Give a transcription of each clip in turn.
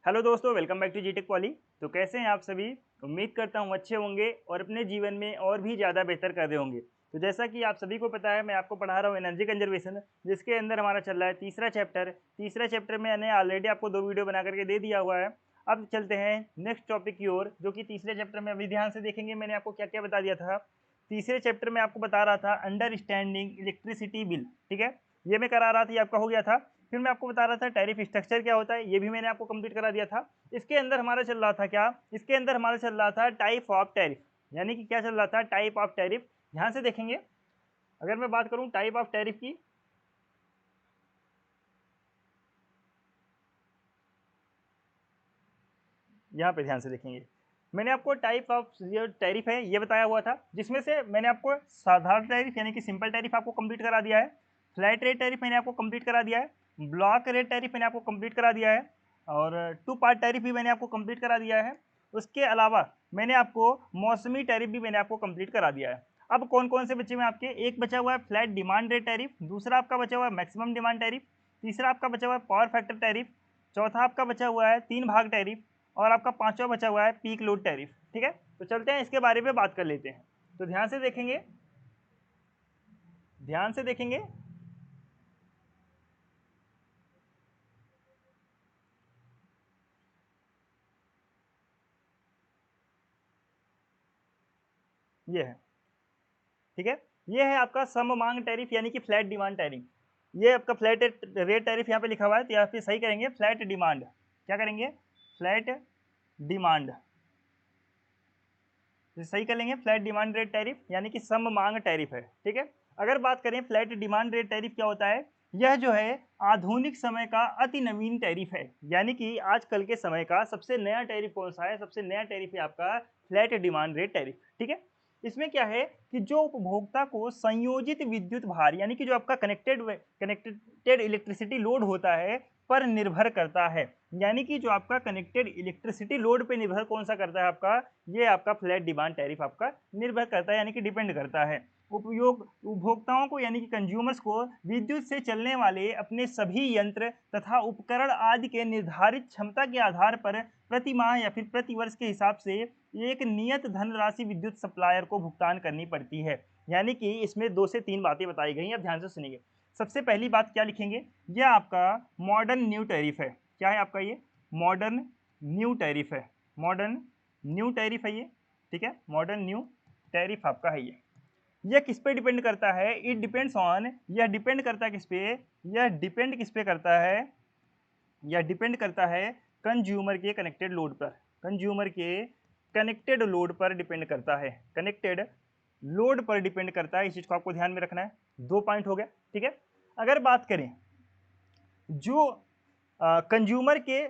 Hello दोस्तों, welcome back to जीटेक poly. तो कैसे हैं आप सभी? उम्मीद करता हूँ अच्छे होंगे और अपने जीवन में और भी ज़्यादा बेहतर कर रहे होंगे। तो जैसा कि आप सभी को पता है, मैं आपको पढ़ा रहा हूँ एनर्जी कंजर्वेशन, जिसके अंदर हमारा चल रहा है तीसरा चैप्टर। तीसरा चैप्टर मैंने ऑलरेडी आपको 2 वीडियो बना करके दे दिया हुआ है। अब चलते हैं नेक्स्ट टॉपिक की ओर, जो कि तीसरे चैप्टर में अभी ध्यान से देखेंगे मैंने आपको क्या क्या बता दिया था। तीसरे चैप्टर में आपको बता रहा था अंडरस्टैंडिंग इलेक्ट्रिसिटी बिल, ठीक है, ये मैं करा रहा था, ये आपका हो गया था। फिर मैं आपको बता रहा था टैरिफ स्ट्रक्चर क्या होता है, ये भी मैंने आपको कंप्लीट करा दिया था। इसके अंदर हमारा चल रहा था क्या, इसके अंदर हमारा चल रहा था टाइप ऑफ टैरिफ, यानी कि क्या चल रहा था, टाइप ऑफ टैरिफ। ध्यान से देखेंगे, अगर मैं बात करूं टाइप ऑफ टैरिफ की, यहाँ पे ध्यान से देखेंगे, मैंने आपको टाइप ऑफ जो टैरिफ है ये बताया हुआ था, जिसमें से मैंने आपको साधारण टैरिफ यानी कि सिंपल टैरिफ आपको कंप्लीट करा दिया है, फ्लैट रेट टैरिफ मैंने आपको कंप्लीट करा दिया है, ब्लॉक रेट टैरिफ मैंने आपको कंप्लीट करा दिया है, और टू पार्ट टैरिफ भी मैंने आपको कंप्लीट करा दिया है। उसके अलावा मैंने आपको मौसमी टैरिफ भी मैंने आपको कंप्लीट करा दिया है। अब कौन कौन से बचे हुए आपके, एक बचा हुआ है फ्लैट डिमांड रेट टैरिफ, दूसरा आपका बचा हुआ है मैक्सिमम डिमांड टैरिफ, तीसरा आपका बचा हुआ है पावर फैक्टर टैरिफ, चौथा आपका बचा हुआ है 3 भाग टैरिफ, और आपका पांचवा बचा हुआ है पीक लोड टैरिफ। ठीक है, तो चलते हैं इसके बारे में बात कर लेते हैं। तो ध्यान से देखेंगे, ध्यान से देखेंगे, ये है, ठीक है, ये है आपका सम मांग टैरिफ यानी कि फ्लैट डिमांड टैरिफ। ये आपका फ्लैट रेट टैरिफ यहाँ पे लिखा हुआ है, तो यहाँ पे सही करेंगे फ्लैट डिमांड, क्या करेंगे, फ्लैट डिमांड, सही कर लेंगे फ्लैट डिमांड रेट टैरिफ यानी कि सम मांग टैरिफ है। ठीक है, अगर बात करें फ्लैट डिमांड रेट टैरिफ क्या होता है, यह जो है आधुनिक समय का अति नवीन टैरिफ है, यानी कि आजकल के समय का सबसे नया टैरिफ कौन सा है, सबसे नया टैरिफ है आपका फ्लैट डिमांड रेट टैरिफ। ठीक है, इसमें क्या है कि जो उपभोक्ता को संयोजित विद्युत भार यानी कि जो आपका कनेक्टेड इलेक्ट्रिसिटी लोड होता है पर निर्भर करता है, यानी कि जो आपका कनेक्टेड इलेक्ट्रिसिटी लोड पे निर्भर कौन सा करता है आपका, ये आपका फ्लैट डिमांड टैरिफ आपका निर्भर करता है, यानी कि डिपेंड करता है। उपयोग उपभोक्ताओं को यानी कि कंज्यूमर्स को विद्युत से चलने वाले अपने सभी यंत्र तथा उपकरण आदि के निर्धारित क्षमता के आधार पर प्रति माह या फिर प्रति वर्ष के हिसाब से एक नियत धनराशि विद्युत सप्लायर को भुगतान करनी पड़ती है। यानी कि इसमें 2 से 3 बातें बताई गई हैं, अब ध्यान से सुनिए। सबसे पहली बात क्या लिखेंगे, यह आपका मॉडर्न न्यू टैरिफ है। क्या है आपका, ये मॉडर्न न्यू टैरिफ है, मॉडर्न न्यू टैरिफ है ये। ठीक है, मॉडर्न न्यू टैरिफ आपका है ये। यह किस पे डिपेंड करता है, इट डिपेंड्स ऑन, यह डिपेंड करता है किस पे, यह डिपेंड किस पे करता है, यह डिपेंड करता है कंज्यूमर के कनेक्टेड लोड पर, कंज्यूमर के कनेक्टेड लोड पर डिपेंड करता है, कनेक्टेड लोड पर डिपेंड करता है। इस चीज को आपको ध्यान में रखना है। 2 पॉइंट हो गया। ठीक है, अगर बात करें जो कंज्यूमर के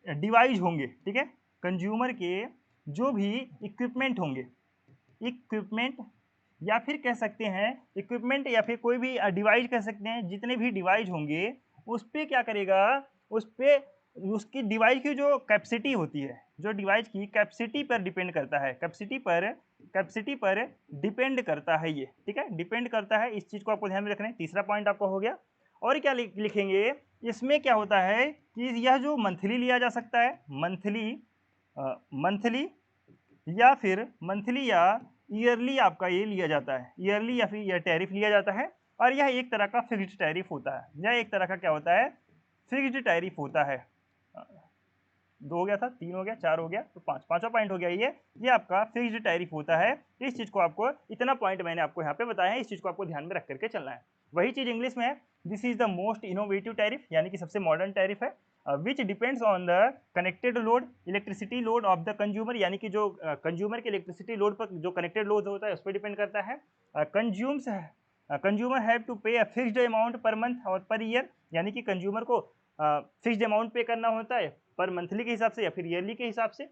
डिवाइस होंगे, ठीक है, कंज्यूमर के जो भी इक्विपमेंट होंगे, इक्विपमेंट या फिर कह सकते हैं इक्विपमेंट या फिर कोई भी डिवाइस कह सकते हैं, जितने भी डिवाइस होंगे उस पर क्या करेगा, उस पर उसकी डिवाइस की जो कैपेसिटी होती है, जो डिवाइस की कैपेसिटी पर डिपेंड करता है, कैपेसिटी पर डिपेंड करता है ये। ठीक है, डिपेंड करता है, इस चीज़ को आपको ध्यान में रखना है। तीसरा पॉइंट आपका हो गया। और क्या लिखेंगे, इसमें क्या होता है कि यह जो मंथली लिया जा सकता है, मंथली मंथली या फिर मंथली या ईयरली आपका ये लिया जाता है, ईयरली या फिर यह टैरिफ लिया जाता है, और यह एक तरह का फिक्स्ड टैरिफ होता है। यह एक तरह का क्या होता है, फिक्स्ड टैरिफ होता है। 2 हो गया था, 3 हो गया, 4 हो गया, तो 5, पांचवा पॉइंट हो गया ये आपका फिक्स्ड टैरिफ होता है। इस चीज को आपको, इतना पॉइंट मैंने आपको यहाँ पे बताया है, इस चीज को आपको ध्यान में रख करके चलना है। वही चीज इंग्लिश में है, this is the most innovative tariff, यानी कि सबसे मॉडर्न टैरिफ है, which depends on the connected load electricity load of the consumer, यानी कि जो कंज्यूमर के इलेक्ट्रिसिटी लोड पर जो कनेक्टेड लोड होता है उस पर डिपेंड करता है। कंज्यूमर हैव टू पे a fixed amount per month और पर ईयर, यानी कि कंज्यूमर को फिक्स्ड अमाउंट पे करना होता है पर मंथली के हिसाब से या फिर ईयरली के हिसाब से,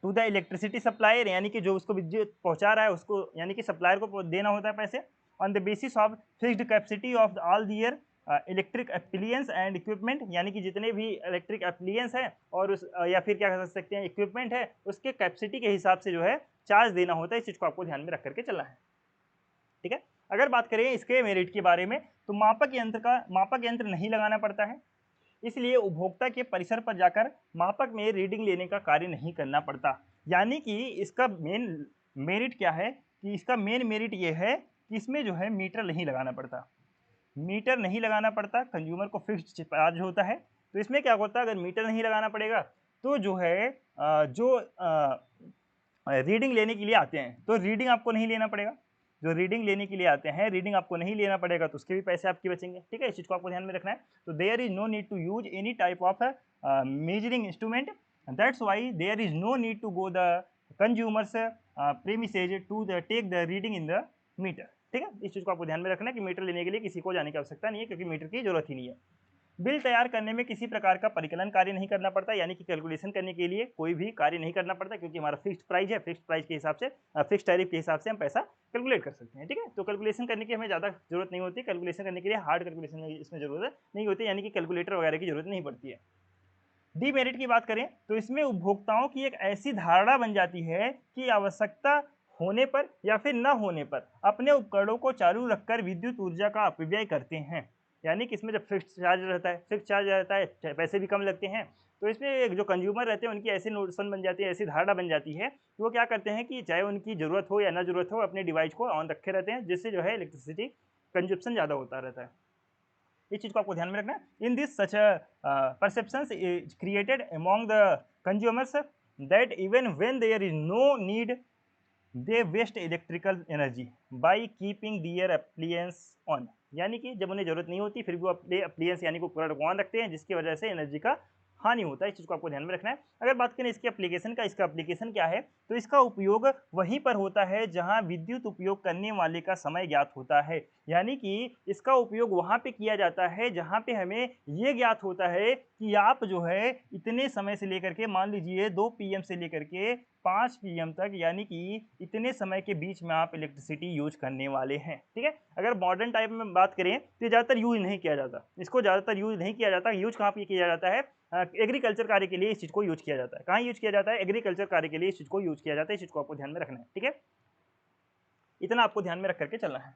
टू द इलेक्ट्रिसिटी सप्लायर, यानी कि जो उसको विद्युत पहुंचा रहा है उसको, यानी कि सप्लायर को देना होता है पैसे, on the basis of fixed capacity of all their electric appliances and equipment, यानी कि जितने भी इलेक्ट्रिक एप्लियंस हैं और उस या फिर क्या कह सकते हैं इक्विपमेंट है, उसके कैपेसिटी के हिसाब से जो है चार्ज देना होता है। इस चीज को आपको ध्यान में रख करके चलना है। ठीक है, अगर बात करें इसके मेरिट के बारे में, तो मापक यंत्र नहीं लगाना पड़ता है, इसलिए उपभोक्ता के परिसर पर जाकर मापक में रीडिंग लेने का कार्य नहीं करना पड़ता। यानी कि इसका मेन मेरिट क्या है कि इसका मेन मेरिट ये है कि इसमें जो है मीटर नहीं लगाना पड़ता, मीटर नहीं लगाना पड़ता, कंज्यूमर को फिक्स्ड चार्ज होता है। तो इसमें क्या होता है, अगर मीटर नहीं लगाना पड़ेगा तो जो है जो रीडिंग लेने के लिए आते हैं तो रीडिंग आपको नहीं लेना पड़ेगा, जो रीडिंग लेने के लिए आते हैं रीडिंग आपको नहीं लेना पड़ेगा, तो उसके भी पैसे आपके बचेंगे। ठीक है, इस चीज़ को आपको ध्यान में रखना है। तो there is no need to use any type of measuring instrument, that's why there is no need to go the consumers premises to take the reading in the meter. ठीक है, इस चीज़ को आपको ध्यान में रखना है कि मीटर लेने के लिए किसी को जाने की आवश्यकता नहीं है, क्योंकि मीटर की जरूरत ही नहीं है। बिल तैयार करने में किसी प्रकार का परिकलन कार्य नहीं करना पड़ता, यानी कि कैलकुलेशन करने के लिए कोई भी कार्य नहीं करना पड़ता, क्योंकि हमारा फिक्स्ड प्राइस है, फिक्स्ड प्राइस के हिसाब से फिक्स्ड टैरिफ के हिसाब से हम पैसा कैलकुलेट कर सकते हैं। ठीक है, तो कैलकुलेशन करने की हमें ज़्यादा जरूरत नहीं होती, कैलकुलेशन करने के लिए हार्ड कैलकुलेशन इसमें जरूरत नहीं होती, यानी कि कैलकुलेटर वगैरह की जरूरत नहीं पड़ती है। डीमेरिट की बात करें तो इसमें उपभोक्ताओं की एक ऐसी धारणा बन जाती है कि आवश्यकता होने पर या फिर न होने पर अपने उपकरणों को चालू रखकर विद्युत ऊर्जा का अपव्यय करते हैं। यानी कि इसमें जब फिक्स्ड चार्ज रहता है, फिक्स्ड चार्ज रहता है, पैसे भी कम लगते हैं, तो इसमें जो कंज्यूमर रहते हैं उनकी ऐसी नोशन बन जाती है, ऐसी धारणा बन जाती है कि वो क्या करते हैं कि चाहे उनकी ज़रूरत हो या ना ज़रूरत हो, अपने डिवाइस को ऑन रखे रहते हैं, जिससे जो है इलेक्ट्रिसिटी कंजप्शन ज़्यादा होता रहता है। इस चीज़ को आपको ध्यान में रखना है। In this such perceptions is created among the consumers that even when there is no need they waste electrical energy by keeping their appliances on. यानी कि जब उन्हें जरूरत नहीं होती फिर भी वो अपने अप्लियंस यानी कि उपकरण को ऑन रखते हैं, जिसकी वजह से एनर्जी का हानि होता है। इस चीज़ को आपको ध्यान में रखना है। अगर बात करें इसके एप्लीकेशन का, इसका एप्लीकेशन क्या है, तो इसका उपयोग वहीं पर होता है जहां विद्युत उपयोग करने वाले का समय ज्ञात होता है। यानी कि इसका उपयोग वहां पे किया जाता है जहां पे हमें ये ज्ञात होता है कि आप जो है इतने समय से लेकर के, मान लीजिए 2 PM से लेकर के 5 PM तक, यानी कि इतने समय के बीच में आप इलेक्ट्रिसिटी यूज करने वाले हैं। ठीक है, अगर मॉडर्न टाइप में बात करें तो ज़्यादातर यूज नहीं किया जाता, इसको ज़्यादातर यूज नहीं किया जाता। यूज कहाँ पे किया जाता है, एग्रीकल्चर कार्य के लिए इस चीज़ को यूज किया जाता है। कहाँ यूज किया जाता है, एग्रीकल्चर कार्य के लिए इस चीज़ को यूज किया जाता है। इस चीज़ को आपको ध्यान में रखना है। ठीक है, इतना आपको ध्यान में रख करके चलना है।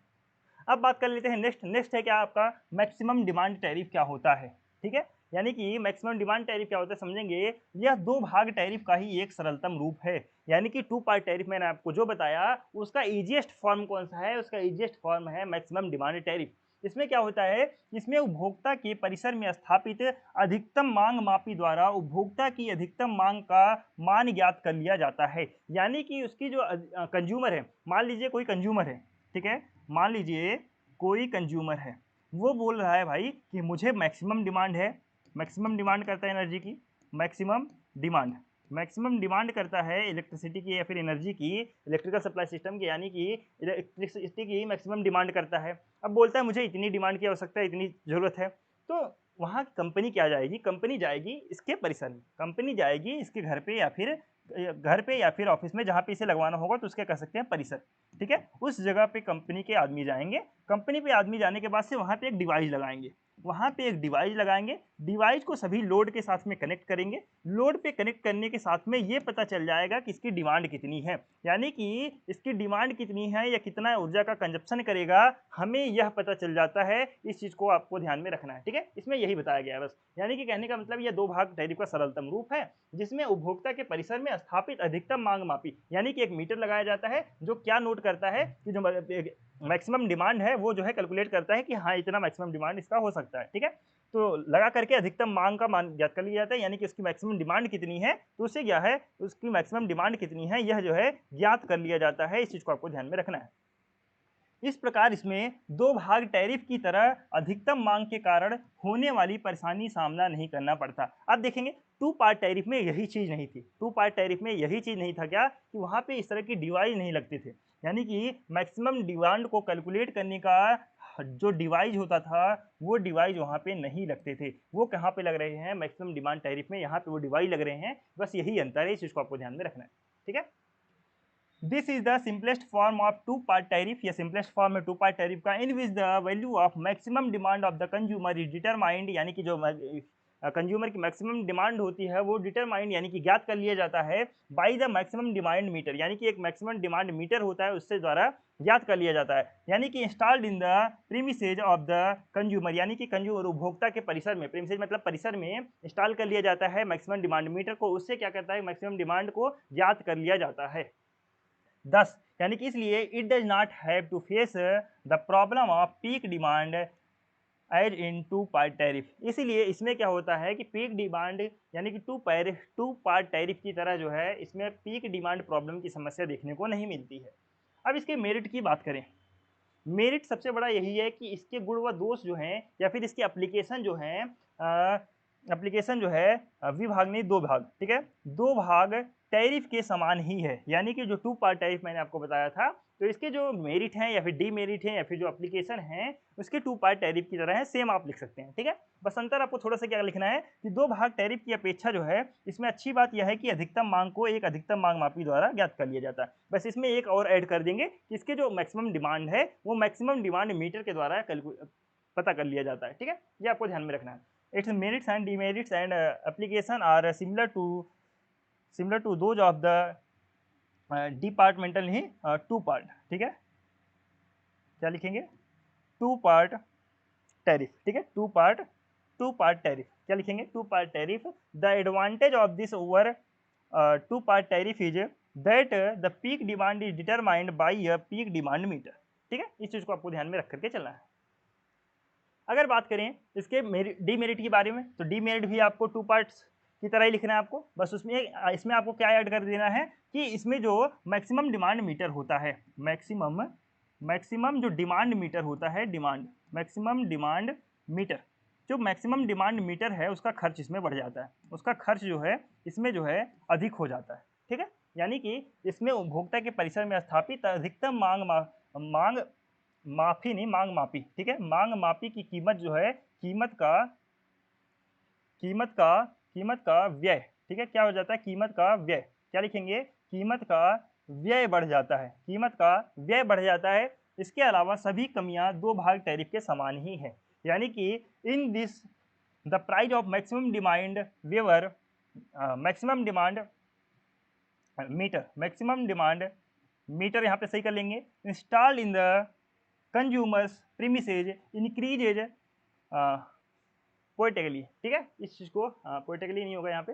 अब बात कर लेते हैं नेक्स्ट है क्या आपका मैक्सिमम डिमांड टैरिफ क्या होता है। ठीक है, यानी कि मैक्सिमम डिमांड टैरिफ क्या होता है समझेंगे। यह 2 भाग टैरिफ का ही एक सरलतम रूप है। यानी कि 2 पार्ट टैरिफ मैंने आपको जो बताया उसका इजीएस्ट फॉर्म कौन सा है, उसका इजीएस्ट फॉर्म है मैक्सिमम डिमांड टैरिफ। इसमें क्या होता है, इसमें उपभोक्ता के परिसर में स्थापित अधिकतम मांग मापी द्वारा उपभोक्ता की अधिकतम मांग का मान ज्ञात कर लिया जाता है। यानी कि उसकी जो कंज्यूमर है, मान लीजिए कोई कंज्यूमर है, ठीक है, मान लीजिए कोई कंज्यूमर है, वो बोल रहा है भाई कि मुझे मैक्सिमम डिमांड है, मैक्सिमम डिमांड करता है एनर्जी की, मैक्सिमम डिमांड करता है इलेक्ट्रिसिटी की या फिर एनर्जी की, इलेक्ट्रिकल सप्लाई सिस्टम की, यानी कि इलेक्ट्रिसिटी की मैक्सिमम डिमांड करता है। अब बोलता है मुझे इतनी डिमांड की आवश्यकता है, इतनी ज़रूरत है, तो वहाँ कंपनी क्या जाएगी, कंपनी जाएगी इसके परिसर में, कंपनी जाएगी इसके घर पे या फिर ऑफिस में, जहाँ पे इसे लगवाना होगा तो उसके कह सकते हैं परिसर। ठीक है, उस जगह पे कंपनी के आदमी जाएंगे, कंपनी पे आदमी जाने के बाद से वहाँ पे एक डिवाइस लगाएंगे, डिवाइस को सभी लोड के साथ में कनेक्ट करेंगे। लोड पे कनेक्ट करने के साथ में ये पता चल जाएगा कि इसकी डिमांड कितनी है, यानी कि इसकी डिमांड कितनी है या कितना ऊर्जा का कंजप्शन करेगा, हमें यह पता चल जाता है। इस चीज़ को आपको ध्यान में रखना है। ठीक है, इसमें यही बताया गया है बस। यानी कि कहने का मतलब यह 2 भाग टैरिफ का सरलतम रूप है, जिसमें उपभोक्ता के परिसर में स्थापित अधिकतम मांग मापी, यानी कि एक मीटर लगाया जाता है जो क्या नोट करता है कि जो मैक्सिमम डिमांड है वो जो है कैलकुलेट करता है कि हाँ इतना मैक्सिमम डिमांड इसका हो सकता है। ठीक है, तो लगा करके अधिकतम मांग का मान ज्ञात कर लिया जाता है, यानी कि उसकी मैक्सिमम डिमांड कितनी है, तो उससे क्या है, उसकी मैक्सिमम डिमांड कितनी है यह जो है ज्ञात कर लिया जाता है। इस चीज़ को आपको ध्यान में रखना है। इस प्रकार इसमें 2 भाग टैरिफ की तरह अधिकतम मांग के कारण होने वाली परेशानी सामना नहीं करना पड़ता। अब देखेंगे 2 पार्ट टैरिफ में यही चीज़ नहीं थी, 2 पार्ट टैरिफ में यही चीज़ नहीं था क्या कि वहाँ पे इस तरह की डिवाइस नहीं लगते थे, यानी कि मैक्सिमम डिमांड को कैलकुलेट करने का जो डिवाइस होता था वो डिवाइस वहाँ पे नहीं लगते थे। वो कहाँ पे लग रहे हैं, मैक्सिमम डिमांड टैरिफ में, यहाँ पे वो डिवाइस लग रहे हैं, बस यही अंतर है। इस चीज़ को आपको ध्यान में रखना है। ठीक है, this is the simplest form of 2 part tariff, या सिंपलेस्ट फॉर्म है 2 पार्ट टैरिफ का, in which the value of maximum demand of the consumer is determined, यानी कि जो कंज्यूमर की मैक्सिमम डिमांड होती है वो डिटरमाइंड यानी कि ज्ञात कर लिया जाता है by the maximum demand meter, यानी कि एक मैक्सिमम डिमांड मीटर होता है उससे द्वारा ज्ञात कर लिया जाता है, यानी कि installed in the premises of the consumer, यानी कि कंज्यूमर उपभोक्ता के परिसर में, प्रीमिसेज मतलब परिसर में इंस्टॉल कर लिया जाता है मैक्सिमम डिमांड मीटर को, उससे क्या करता है मैक्सिमम डिमांड को ज्ञात कर लिया जाता है। 10 यानी कि इसलिए it does not have to face the problem of peak demand as in two part tariff, इसीलिए इसमें क्या होता है कि पीक डिमांड यानी कि टू पार्ट टैरिफ की तरह जो है इसमें पीक डिमांड प्रॉब्लम की समस्या देखने को नहीं मिलती है। अब इसके मेरिट की बात करें, मेरिट सबसे बड़ा यही है कि इसके गुण व दोष जो हैं या फिर इसकी एप्लीकेशन जो हैं, एप्लीकेशन जो है विभाग नहीं दो भाग, ठीक है, दो भाग टैरिफ के समान ही है, यानी कि जो टू पार्ट टैरिफ मैंने आपको बताया था, तो इसके जो मेरिट हैं या फिर डीमेरिट हैं या फिर जो एप्लीकेशन हैं उसके टू पार्ट टैरिफ की तरह है, सेम आप लिख सकते हैं, ठीक है। बस अंतर आपको थोड़ा सा क्या लिखना है कि दो भाग टैरिफ की अपेक्षा जो है इसमें अच्छी बात यह है कि अधिकतम मांग को एक अधिकतम मांग मापी द्वारा ज्ञात कर लिया जाता है। बस इसमें एक और ऐड कर देंगे कि इसके जो मैक्सिमम डिमांड है वो मैक्सिमम डिमांड मीटर के द्वारा पता कर लिया जाता है, ठीक है, ये आपको ध्यान में रखना है। Its merits and demerits and application are similar to those of the departmental he two part, ठीक है, क्या लिखेंगे टू पार्ट टैरिफ, ठीक है, टू पार्ट टैरिफ क्या लिखेंगे two part tariff. The advantage of this over two part tariff is that the peak demand is determined by a peak demand meter, ठीक है, इस चीज को आपको ध्यान में रख करके चलना है। अगर बात करें इसके डीमेरिट के बारे में, तो डीमेरिट भी आपको टू पार्ट्स की तरह ही लिखना है आपको, बस उसमें इसमें आपको क्या ऐड कर देना है कि इसमें जो मैक्सिमम डिमांड मीटर होता है, मैक्सिमम जो डिमांड मीटर होता है, मैक्सिमम डिमांड मीटर, जो मैक्सिमम डिमांड मीटर है उसका खर्च इसमें बढ़ जाता है, उसका खर्च जो है इसमें जो है अधिक हो जाता है, ठीक है, यानी कि इसमें उपभोक्ता के परिसर में स्थापित अधिकतम मांग मापी, ठीक है, मांग मापी की कीमत जो है कीमत का व्यय, ठीक है, क्या हो जाता है कीमत का व्यय, क्या लिखेंगे कीमत का व्यय बढ़ जाता है, कीमत का व्यय बढ़ जाता है। इसके अलावा सभी कमियां दो भाग टैरिफ के समान ही है, यानी कि in this the price of maximum demand waver maximum demand meter यहाँ पे सही कर लेंगे, installed in the consumers premises increases poetically, ठीक है, इस चीज को पोएटिकली नहीं होगा यहाँ पे,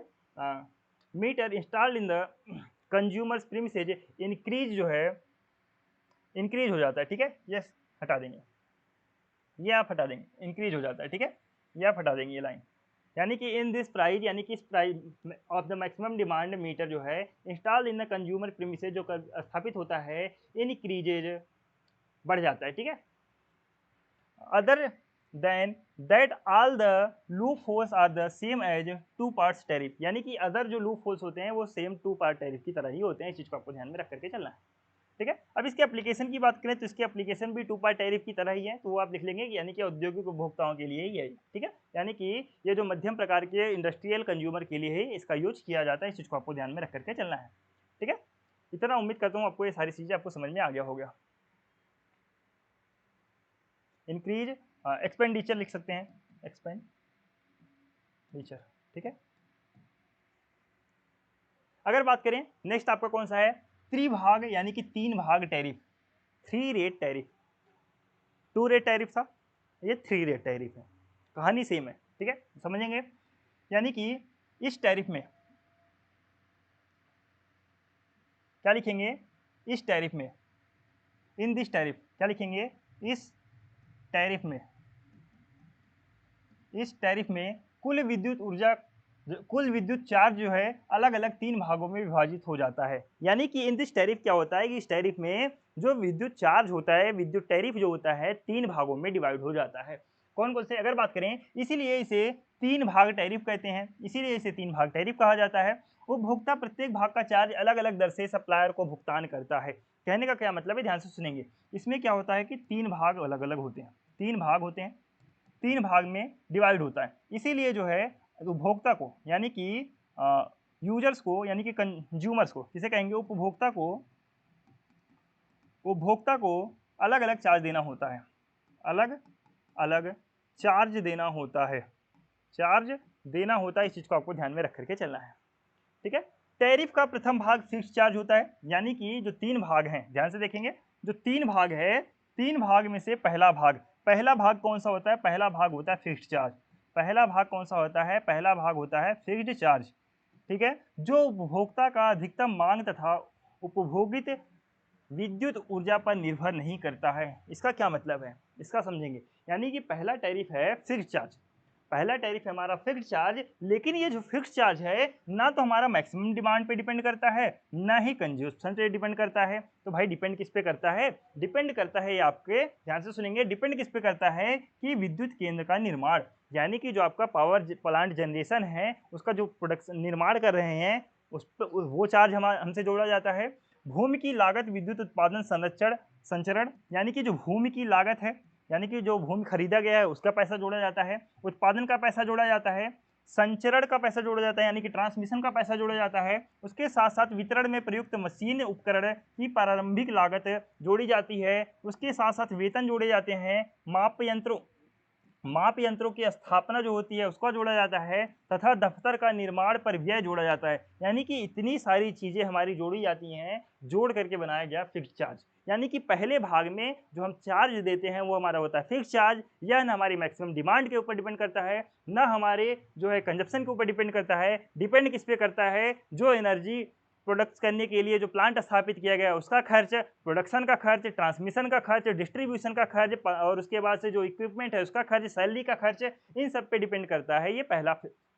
meter installed in the consumers premises increase जो है इंक्रीज हो जाता है, ठीक है, ये हटा देंगे, ये आप हटा देंगे, इंक्रीज हो जाता है, ठीक है, ये आप हटा देंगे ये लाइन, यानी कि इन दिस प्राइस यानी कि इस price of the maximum demand meter जो है install in the consumer premises जो स्थापित होता है इंक्रीजेज बढ़ जाता है, ठीक है, other than that all the loopholes are the same as two parts tariff, यानी कि अदर जो लूप होल्स होते हैं वो सेम टू पार्ट टैरिफ की तरह ही होते हैं, इस चीज को आपको ध्यान में रख करके चलना है, ठीक है। अब इसके एप्लीकेशन की बात करें तो इसकी एप्लीकेशन भी टू पार्ट टैरिफ की तरह ही है, तो वो आप लिख लेंगे यानी कि औद्योगिक उपभोक्ताओं के लिए ही है, ठीक है, यानी कि ये जो मध्यम प्रकार के इंडस्ट्रियल कंज्यूमर के लिए ही इसका यूज किया जाता है, इस चीज को आपको ध्यान में रख करके चलना है, ठीक है। इतना उम्मीद करता हूँ आपको ये सारी चीजें आपको समझ में आ गया होगा। इंक्रीज एक्सपेंडिचर लिख सकते हैं, एक्सपेंडिचर, ठीक है। अगर बात करें नेक्स्ट आपका कौन सा है, त्रिभाग यानी कि तीन भाग tariff, three rate tariff, two rate tariff था, ये थ्री रेट टैरिफ है, कहानी सेम है, ठीक है, समझेंगे, यानी कि इस टैरिफ में क्या लिखेंगे, इस टैरिफ में, इन दिस टैरिफ क्या लिखेंगे, इस टैरिफ में कुल विद्युत चार्ज जो है अलग अलग तीन भागों में विभाजित हो जाता है, यानी कि इन दिस टैरिफ क्या होता है कि इस टैरिफ में जो विद्युत चार्ज होता है, विद्युत टैरिफ जो होता है तीन भागों में डिवाइड हो जाता है। कौन कौन से अगर बात करें, इसीलिए इसे तीन भाग टैरिफ कहते हैं, इसीलिए इसे तीन भाग टैरिफ कहा जाता है। उपभोक्ता प्रत्येक भाग का चार्ज अलग अलग दर से सप्लायर को भुगतान करता है। कहने का क्या मतलब है, ध्यान से सुनेंगे, इसमें क्या होता है कि तीन भाग अलग अलग होते हैं, तीन तीन भाग में डिवाइड होता है, इसीलिए जो है उपभोक्ता को यानी कि यूजर्स को यानी कि कंज्यूमर्स को किसे कहेंगे, उपभोक्ता को अलग अलग चार्ज देना होता है, अलग अलग चार्ज देना होता है, चार्ज देना होता है, इस चीज़ को आपको ध्यान में रख करके चलना है। ठीक है, टैरिफ का प्रथम भाग फिक्स चार्ज होता है, यानी कि जो 3 भाग हैं, ध्यान से देखेंगे, जो 3 भाग है, 3 भाग में से पहला भाग कौन सा होता है? पहला भाग होता है फिक्स्ड चार्ज। पहला भाग कौन सा होता है? पहला भाग होता है फिक्स्ड चार्ज। ठीक है, जो उपभोक्ता का अधिकतम मांग तथा उपभोगित विद्युत ऊर्जा पर निर्भर नहीं करता है। इसका क्या मतलब है, इसका समझेंगे। यानी कि पहला टैरिफ है फिक्स्ड चार्ज, पहला टैरिफ है हमारा फिक्स्ड चार्ज, लेकिन ये जो फिक्स्ड चार्ज है ना तो हमारा मैक्सिमम डिमांड पे डिपेंड करता है, ना ही कंजम्पशन पे डिपेंड करता है। तो भाई डिपेंड किस पे करता है? डिपेंड करता है, ये आपके ध्यान से सुनेंगे, डिपेंड किस पे करता है कि विद्युत केंद्र का निर्माण, यानी कि जो आपका पावर प्लांट जनरेशन है उसका जो प्रोडक्शन निर्माण कर रहे हैं उस पर वो चार्ज हमसे जोड़ा जाता है। भूमि की लागत विद्युत उत्पादन संचरण, यानी कि जो भूमि की लागत है, यानी कि जो भूमि खरीदा गया है उसका पैसा जोड़ा जाता है। उत्पादन का पैसा जोड़ा जाता है। संचरण का पैसा जोड़ा जाता है, यानी कि ट्रांसमिशन का पैसा जोड़ा जाता है। उसके साथ साथ वितरण में प्रयुक्त मशीन उपकरण की प्रारंभिक लागत जोड़ी जाती है। उसके साथ साथ वेतन जोड़े जाते हैं। माप यंत्रों की स्थापना जो होती है उसका जोड़ा जाता है, तथा दफ्तर का निर्माण पर व्यय जोड़ा जाता है। यानी कि इतनी सारी चीजें हमारी जोड़ी जाती हैं, जोड़ करके बनाया गया फिक्स्ड चार्ज। यानी कि पहले भाग में जो हम चार्ज देते हैं वो हमारा होता है फिक्स्ड चार्ज। यह न हमारी मैक्सिमम डिमांड के ऊपर डिपेंड करता है, न हमारे जो है कंजप्शन के ऊपर डिपेंड करता है। डिपेंड किस पे करता है? जो एनर्जी प्रोडक्ट करने के लिए जो प्लांट स्थापित किया गया उसका खर्च, प्रोडक्शन का खर्च, ट्रांसमिशन का खर्च, डिस्ट्रीब्यूशन का खर्च, और उसके बाद से जो इक्विपमेंट है उसका खर्च, सैलरी का खर्च, इन सब पे डिपेंड करता है ये पहला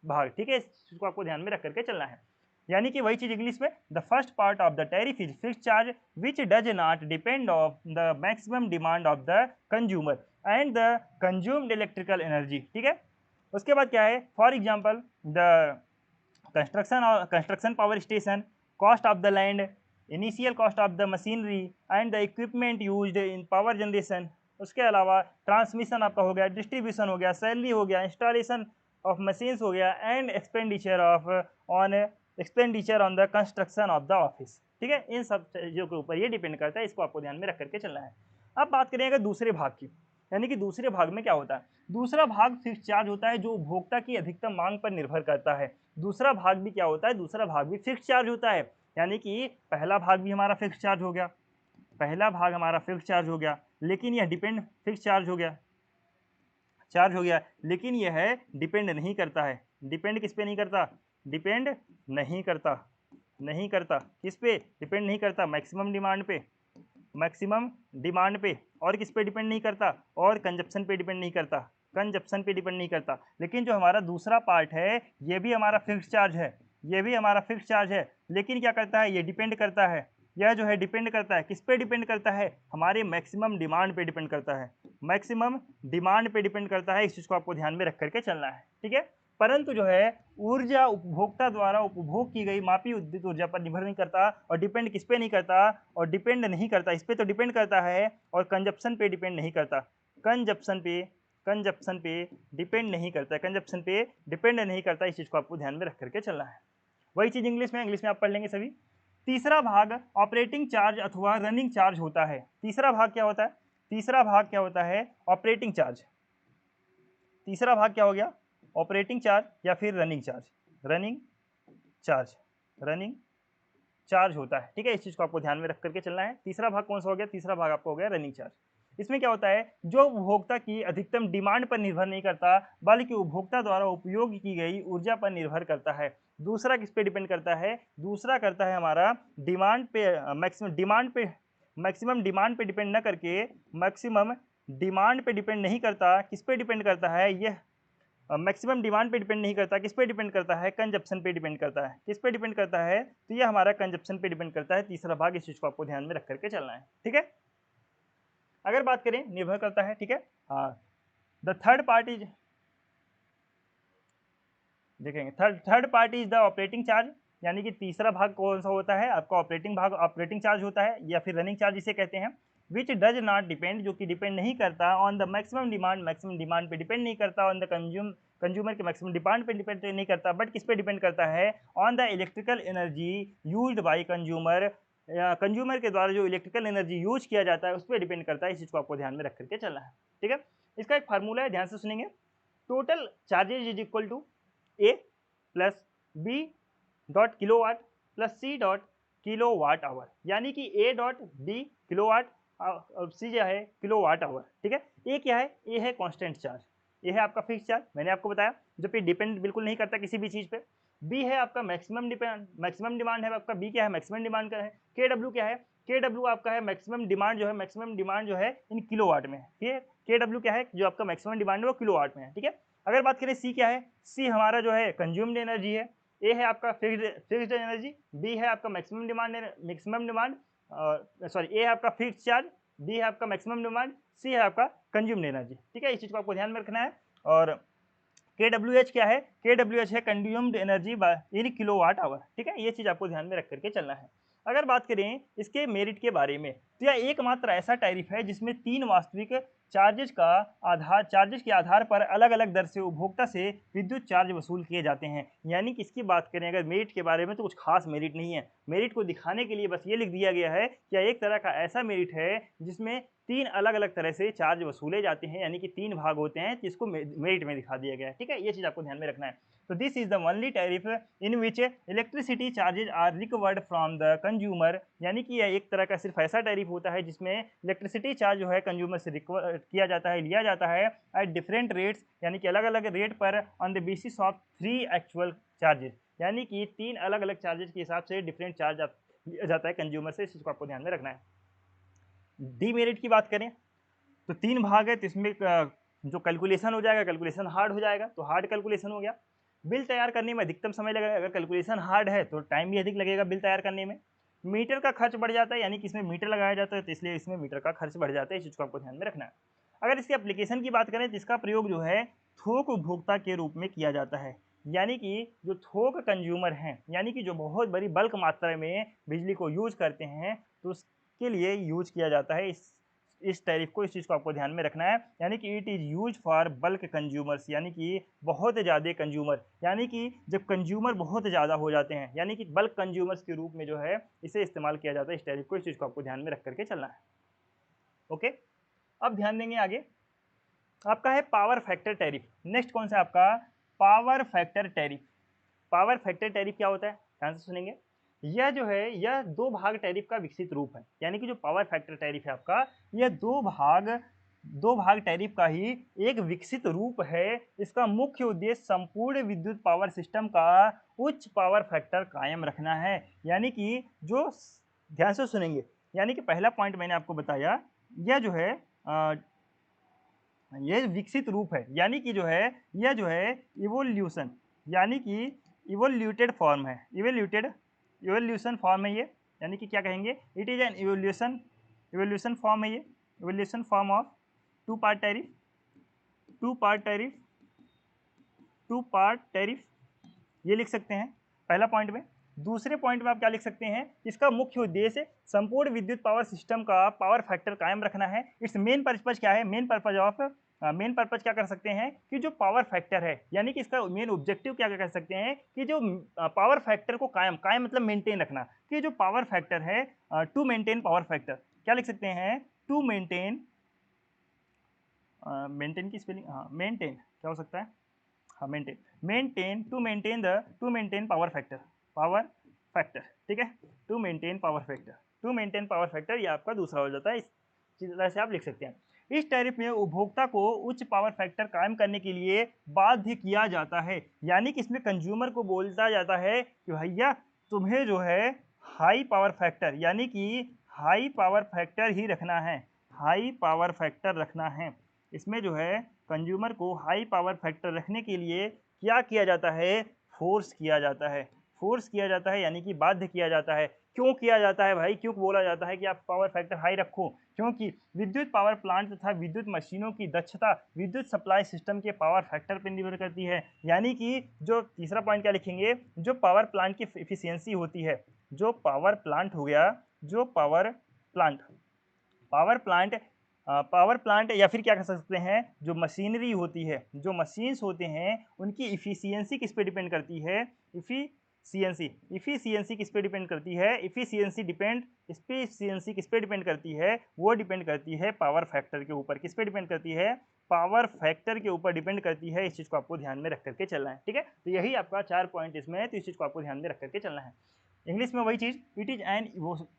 भाग। ठीक है, इसको आपको ध्यान में रख करके चलना है। यानी कि वही चीज इंग्लिश में, the first part of the tariff is fixed charge which does not depend of the maximum demand of the consumer and the consumed electrical energy. ठीक है, उसके बाद क्या है? For example the construction power station, cost of the land, initial cost of the machinery and the equipment used in power generation। उसके अलावा transmission आपका हो गया, डिस्ट्रीब्यूशन हो गया, सैलरी हो गया, इंस्टॉलेशन ऑफ मशीन्स हो गया, and expenditure on the construction of the office. ठीक है, इन सब चीज़ों के ऊपर ये डिपेंड करता है, इसको आपको ध्यान में रख करके चलना है। अब बात करें अगर दूसरे भाग की, यानी कि दूसरे भाग में क्या होता है? दूसरा भाग फिक्स्ड चार्ज होता है जो उपभोक्ता की अधिकतम मांग पर निर्भर करता है। दूसरा भाग भी क्या होता है? दूसरा भाग भी फिक्स्ड चार्ज होता है। यानी कि पहला भाग भी हमारा फिक्स्ड चार्ज हो गया, पहला भाग हमारा फिक्स्ड चार्ज हो गया, लेकिन यह डिपेंड फिक्स्ड चार्ज हो गया, लेकिन यह डिपेंड नहीं करता है। डिपेंड किस पे नहीं करता? डिपेंड नहीं करता किस पे? डिपेंड नहीं करता मैक्सिमम डिमांड पे। और किस पे डिपेंड नहीं करता? और कंजप्शन पे डिपेंड नहीं करता। लेकिन जो हमारा दूसरा पार्ट है ये भी हमारा फिक्स्ड चार्ज है, लेकिन क्या करता है? ये डिपेंड करता है, यह जो है डिपेंड करता है, किस पे डिपेंड करता है? हमारे मैक्सिमम डिमांड पे डिपेंड करता है, इस चीज़ को आपको ध्यान में रख करके चलना है। ठीक है, परंतु जो है ऊर्जा उपभोक्ता द्वारा उपभोग की गई मापी विद्युत ऊर्जा पर निर्भर नहीं करता, और डिपेंड किस पे नहीं करता? और डिपेंड नहीं करता, इस पे तो डिपेंड करता है, और कंजप्शन पे डिपेंड नहीं करता, कंजप्शन पे डिपेंड नहीं करता। इस चीज़ को आपको ध्यान में रख करके चलना है। वही चीज़ इंग्लिश में आप पढ़ लेंगे सभी। तीसरा भाग ऑपरेटिंग चार्ज अथवा रनिंग चार्ज होता है। तीसरा भाग क्या होता है? Operating charge. तीसरा भाग क्या हो गया? ऑपरेटिंग चार्ज या फिर रनिंग चार्ज होता है। ठीक है, इस चीज़ को आपको ध्यान में रख करके चलना है। तीसरा भाग कौन सा हो गया? तीसरा भाग आपको हो गया रनिंग चार्ज। इसमें क्या होता है? जो उपभोक्ता की अधिकतम डिमांड पर निर्भर नहीं करता, बल्कि उपभोक्ता द्वारा उपयोग की गई ऊर्जा पर निर्भर करता है। दूसरा किस पे डिपेंड करता है? दूसरा करता है हमारा डिमांड पे, मैक्सिमम डिमांड पे डिपेंड न करके, मैक्सिमम डिमांड पे डिपेंड नहीं करता। किस पे डिपेंड करता है? यह मैक्सिमम डिमांड पे डिपेंड नहीं करता, किस पे डिपेंड करता है? कंजप्शन पे डिपेंड करता है। किस पे डिपेंड करता है? तो ये हमारा कंजप्शन पे डिपेंड करता है। तीसरा भाग, इस चीज को आपको ध्यान में रख करके चलना है। ठीक है, अगर बात करें निर्भर करता है, ठीक है, हाँ, द थर्ड पार्ट इज, देखेंगे third part is the operating charge. यानी कि तीसरा भाग कौन सा होता है? आपका ऑपरेटिंग चार्ज होता है, या फिर रनिंग चार्ज जिसे कहते हैं। विच डज नॉट डिपेंड, जो कि डिपेंड नहीं करता ऑन द मैक्सिमम डिमांड पे डिपेंड नहीं करता, ऑन द कंज्यूमर के मैक्सिमम डिमांड पे डिपेंड नहीं करता, बट किस पे डिपेंड करता है? On the electrical energy used by consumer, consumer के द्वारा जो इलेक्ट्रिकल एनर्जी यूज किया जाता है उस पर डिपेंड करता है। इस चीज को आपको ध्यान में रख करके चलना है। ठीक है, इसका एक फार्मूला है, ध्यान से सुनेंगे। Total charges is equal to A plus B dot kilowatt plus C dot kilowatt hour, यानी कि ए डॉट बी किलोवाट और सी जो है किलोवाट आवर। ठीक है, ए क्या है, ए है कांस्टेंट चार्ज, ए है आपका फिक्स चार्ज, मैंने आपको बताया, जो कि डिपेंड बिल्कुल नहीं करता किसी भी चीज़ पे। बी है आपका मैक्सिमम डिमांड है आपका, बी क्या है मैक्सिमम डिमांड का है। के डब्ल्यू क्या है, के डब्ल्यू आपका है मैक्सिमम डिमांड जो है, मैक्सिमम डिमांड जो है इन किलोवाट में है। ठीक है, के डब्ल्यू क्या है, जो आपका मैक्सिमम डिमांड है वो किलोवाट में है। ठीक है, अगर बात करें सी क्या है, सी हमारा जो है कंज्यूम्ड एनर्जी है। ए है आपका फिक्स्ड एनर्जी, बी है आपका मैक्सिमम डिमांड सॉरी, ए है आपका फिक्स्ड चार्ज, बी है आपका मैक्सिमम डिमांड, सी है आपका कंज्यूम्ड एनर्जी। ठीक है, इस चीज़ को आपको ध्यान में रखना है। और के डब्ल्यू एच क्या है, के डब्ल्यू एच है consumed energy in kilowatt hour. ठीक है, ये चीज़ आपको ध्यान में रख करके चलना है। अगर बात करें इसके मेरिट के बारे में, तो यह एकमात्र ऐसा टैरिफ है जिसमें 3 वास्तविक चार्जेज के आधार पर अलग अलग दर से उपभोक्ता से विद्युत चार्ज वसूल किए जाते हैं। यानी कि इसकी बात करें अगर मेरिट के बारे में, तो कुछ खास मेरिट नहीं है। मेरिट को दिखाने के लिए बस ये लिख दिया गया है कि यह एक तरह का ऐसा मेरिट है जिसमें 3 अलग अलग तरह से चार्ज वसूले जाते हैं, यानी कि 3 भाग होते हैं, जिसको मेरिट में दिखा दिया गया है। ठीक है, ये चीज़ आपको ध्यान में रखना है। तो this is the only tariff in which electricity charges are recovered from the consumer, यानी कि यह एक तरह का सिर्फ ऐसा टैरिफ होता है जिसमें इलेक्ट्रिसिटी चार्ज जो है कंज्यूमर से रिकवर किया जाता है, लिया जाता है एट डिफरेंट रेट्स, यानी कि अलग अलग रेट पर on the basis of 3 actual charges, यानी कि 3 अलग अलग चार्जेस के हिसाब से डिफरेंट चार्ज लिया जाता है कंज्यूमर से। इस चीज़ को आपको ध्यान में रखना है। डीमेरिट की बात करें तो 3 भाग है, तो इसमें जो कैलकुलेशन हो जाएगा, कैलकुलेशन हार्ड हो जाएगा, तो हार्ड कैलकुलेशन हो गया। बिल तैयार करने में अधिकतम समय लगेगा, अगर कैलकुलेशन हार्ड है तो टाइम भी अधिक लगेगा बिल तैयार करने में। मीटर का खर्च बढ़ जाता है, यानी कि इसमें मीटर लगाया जाता है, तो इसलिए इसमें मीटर का खर्च बढ़ जाता है। इस चीज़ को आपको ध्यान में रखना है। अगर इसकी एप्लीकेशन की बात करें तो इसका प्रयोग जो है थोक उपभोक्ता के रूप में किया जाता है, यानी कि जो थोक कंज्यूमर हैं, यानी कि जो बहुत बड़ी बल्क मात्रा में बिजली को यूज करते हैं, तो उसके लिए यूज किया जाता है इस टैरिफ को। इस चीज़ को आपको ध्यान में रखना है, यानी कि it is use for bulk consumers, यानी कि बहुत ज़्यादा कंज्यूमर, यानी कि जब कंज्यूमर बहुत ज़्यादा हो जाते हैं, यानी कि बल्क कंज्यूमर्स के रूप में जो है इसे इस्तेमाल किया जाता है इस टैरिफ को। इस चीज़ को आपको ध्यान में रख करके चलना है। ओके, अब ध्यान देंगे आगे आपका है पावर फैक्टर टैरिफ। नेक्स्ट कौन सा आपका, power factor tariff. Power factor tariff क्या होता है, ध्यान से सुनेंगे। यह जो है यह 2 भाग टैरिफ का विकसित रूप है, यानी कि जो पावर फैक्टर टैरिफ है आपका, यह 2 भाग टैरिफ का ही एक विकसित रूप है। इसका मुख्य उद्देश्य संपूर्ण विद्युत पावर सिस्टम का उच्च पावर फैक्टर कायम रखना है। यानी कि जो, ध्यान से सुनेंगे, यानी कि पहला पॉइंट मैंने आपको बताया, यह जो है ये विकसित रूप है, यानी कि जो है यह जो है इवोल्यूशन, यानी कि इवोल्यूटेड फॉर्म है, इवोल्यूशन फॉर्म है ये, यानी कि क्या कहेंगे, it is an evolution form है ये, evolution form of two part tariff, ये लिख सकते हैं पहला पॉइंट में। दूसरे पॉइंट में आप क्या लिख सकते हैं, इसका मुख्य उद्देश्य संपूर्ण विद्युत पावर सिस्टम का पावर फैक्टर कायम रखना है। इट्स मेन पर्पज क्या है, मेन पर्पज क्या कर सकते हैं कि जो पावर फैक्टर है, यानी कि इसका मेन ऑब्जेक्टिव क्या कर सकते हैं कि जो पावर फैक्टर को कायम मतलब मेंटेन रखना, कि जो पावर फैक्टर है टू मेंटेन पावर फैक्टर, क्या लिख सकते हैं, टू मेंटेन की स्पेलिंग, हाँ मेंटेन क्या हो सकता है, हाँ टू मेंटेन पावर फैक्टर, ठीक है, टू मेंटेन पावर फैक्टर, ये आपका दूसरा हो जाता है। इस तरह से आप लिख सकते हैं। इस टैरिफ में उपभोक्ता को उच्च पावर फैक्टर कायम करने के लिए बाध्य किया जाता है, यानी कि इसमें कंज्यूमर को बोलता जाता है कि भैया तुम्हें जो है हाई पावर फैक्टर, यानी कि हाई पावर फैक्टर ही रखना है, हाई पावर फैक्टर रखना है। इसमें जो है कंज्यूमर को हाई पावर फैक्टर रखने के लिए क्या किया जाता है, फोर्स किया जाता है, यानी कि बाध्य किया जाता है। क्यों किया जाता है भाई, क्यों बोला जाता है कि आप पावर फैक्टर हाई रखो, क्योंकि विद्युत पावर प्लांट तथा विद्युत मशीनों की दक्षता विद्युत सप्लाई सिस्टम के पावर फैक्टर पर निर्भर करती है। यानी कि जो तीसरा पॉइंट क्या लिखेंगे, जो पावर प्लांट की एफिशिएंसी होती है, जो पावर प्लांट हो गया, जो पावर प्लांट या फिर क्या कह सकते हैं, जो मशीनरी होती है, जो मशीन्स होते हैं, उनकी इफिशियंसी किस पे डिपेंड करती है, इफिशियंसी, इफिशियंसी किस पे डिपेंड करती है? इफिशियंसी किस पे डिपेंड करती है? वो डिपेंड करती है पावर फैक्टर के ऊपर। किस पे डिपेंड करती है? पावर फैक्टर के ऊपर डिपेंड करती है। इस चीज़ को आपको ध्यान में रख करके चलना है, ठीक है। तो यही आपका 4 पॉइंट इसमें है, तो इस चीज़ को आपको ध्यान में रख करके चलना है। इंग्लिश में वही चीज़, it is an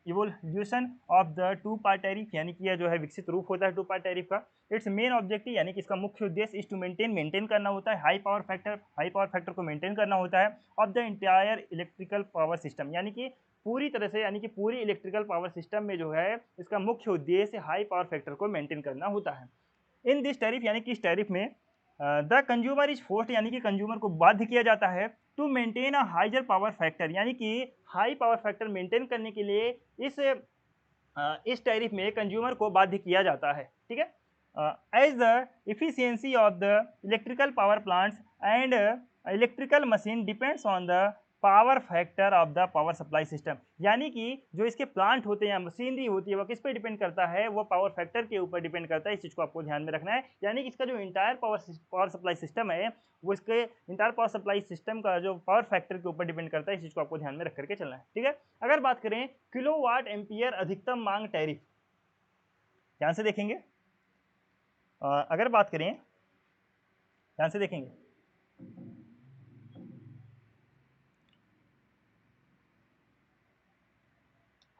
evolution of the two part tariff, यानी कि यह जो है विकसित रूप होता है टू पार्ट टैरिफ का। इट्स मेन ऑब्जेक्टिव, यानी कि इसका मुख्य उद्देश्य इज टू मेंटेन करना होता है हाई पावर फैक्टर को मेंटेन करना होता है of the entire electrical power system, यानी कि पूरी तरह से, यानी कि पूरी इलेक्ट्रिकल पावर सिस्टम में जो है इसका मुख्य उद्देश्य हाई पावर फैक्टर को मेंटेन करना होता है। इन दिस टैरिफ, यानी कि इस टैरिफ में द कंज्यूमर इज फोर्स्ड, यानी कि कंज्यूमर को बाध्य किया जाता है to maintain a higher power factor, यानी कि हाई पावर फैक्टर मेंटेन करने के लिए इस टैरिफ में कंज्यूमर को बाध्य किया जाता है, ठीक है। As the efficiency of the electrical power plants and electrical machine depends on the power factor of the power supply system, यानी कि जो इसके प्लांट होते हैं, मशीनरी होती है, वो किस पे डिपेंड करता है? वो पावर फैक्टर के ऊपर डिपेंड करता है। इस चीज़ को आपको ध्यान में रखना है, यानी कि इसका जो इंटायर पावर सप्लाई सिस्टम है, वो इसके इंटायर पावर सप्लाई सिस्टम का जो पावर फैक्टर के ऊपर डिपेंड करता है। इस चीज़ को आपको ध्यान में रख करके चलना है, ठीक है। अगर बात करें किलोवाट एम्पियर अधिकतम मांग टैरिफ, ध्यान से देखेंगे। अगर बात करें, ध्यान से देखेंगे,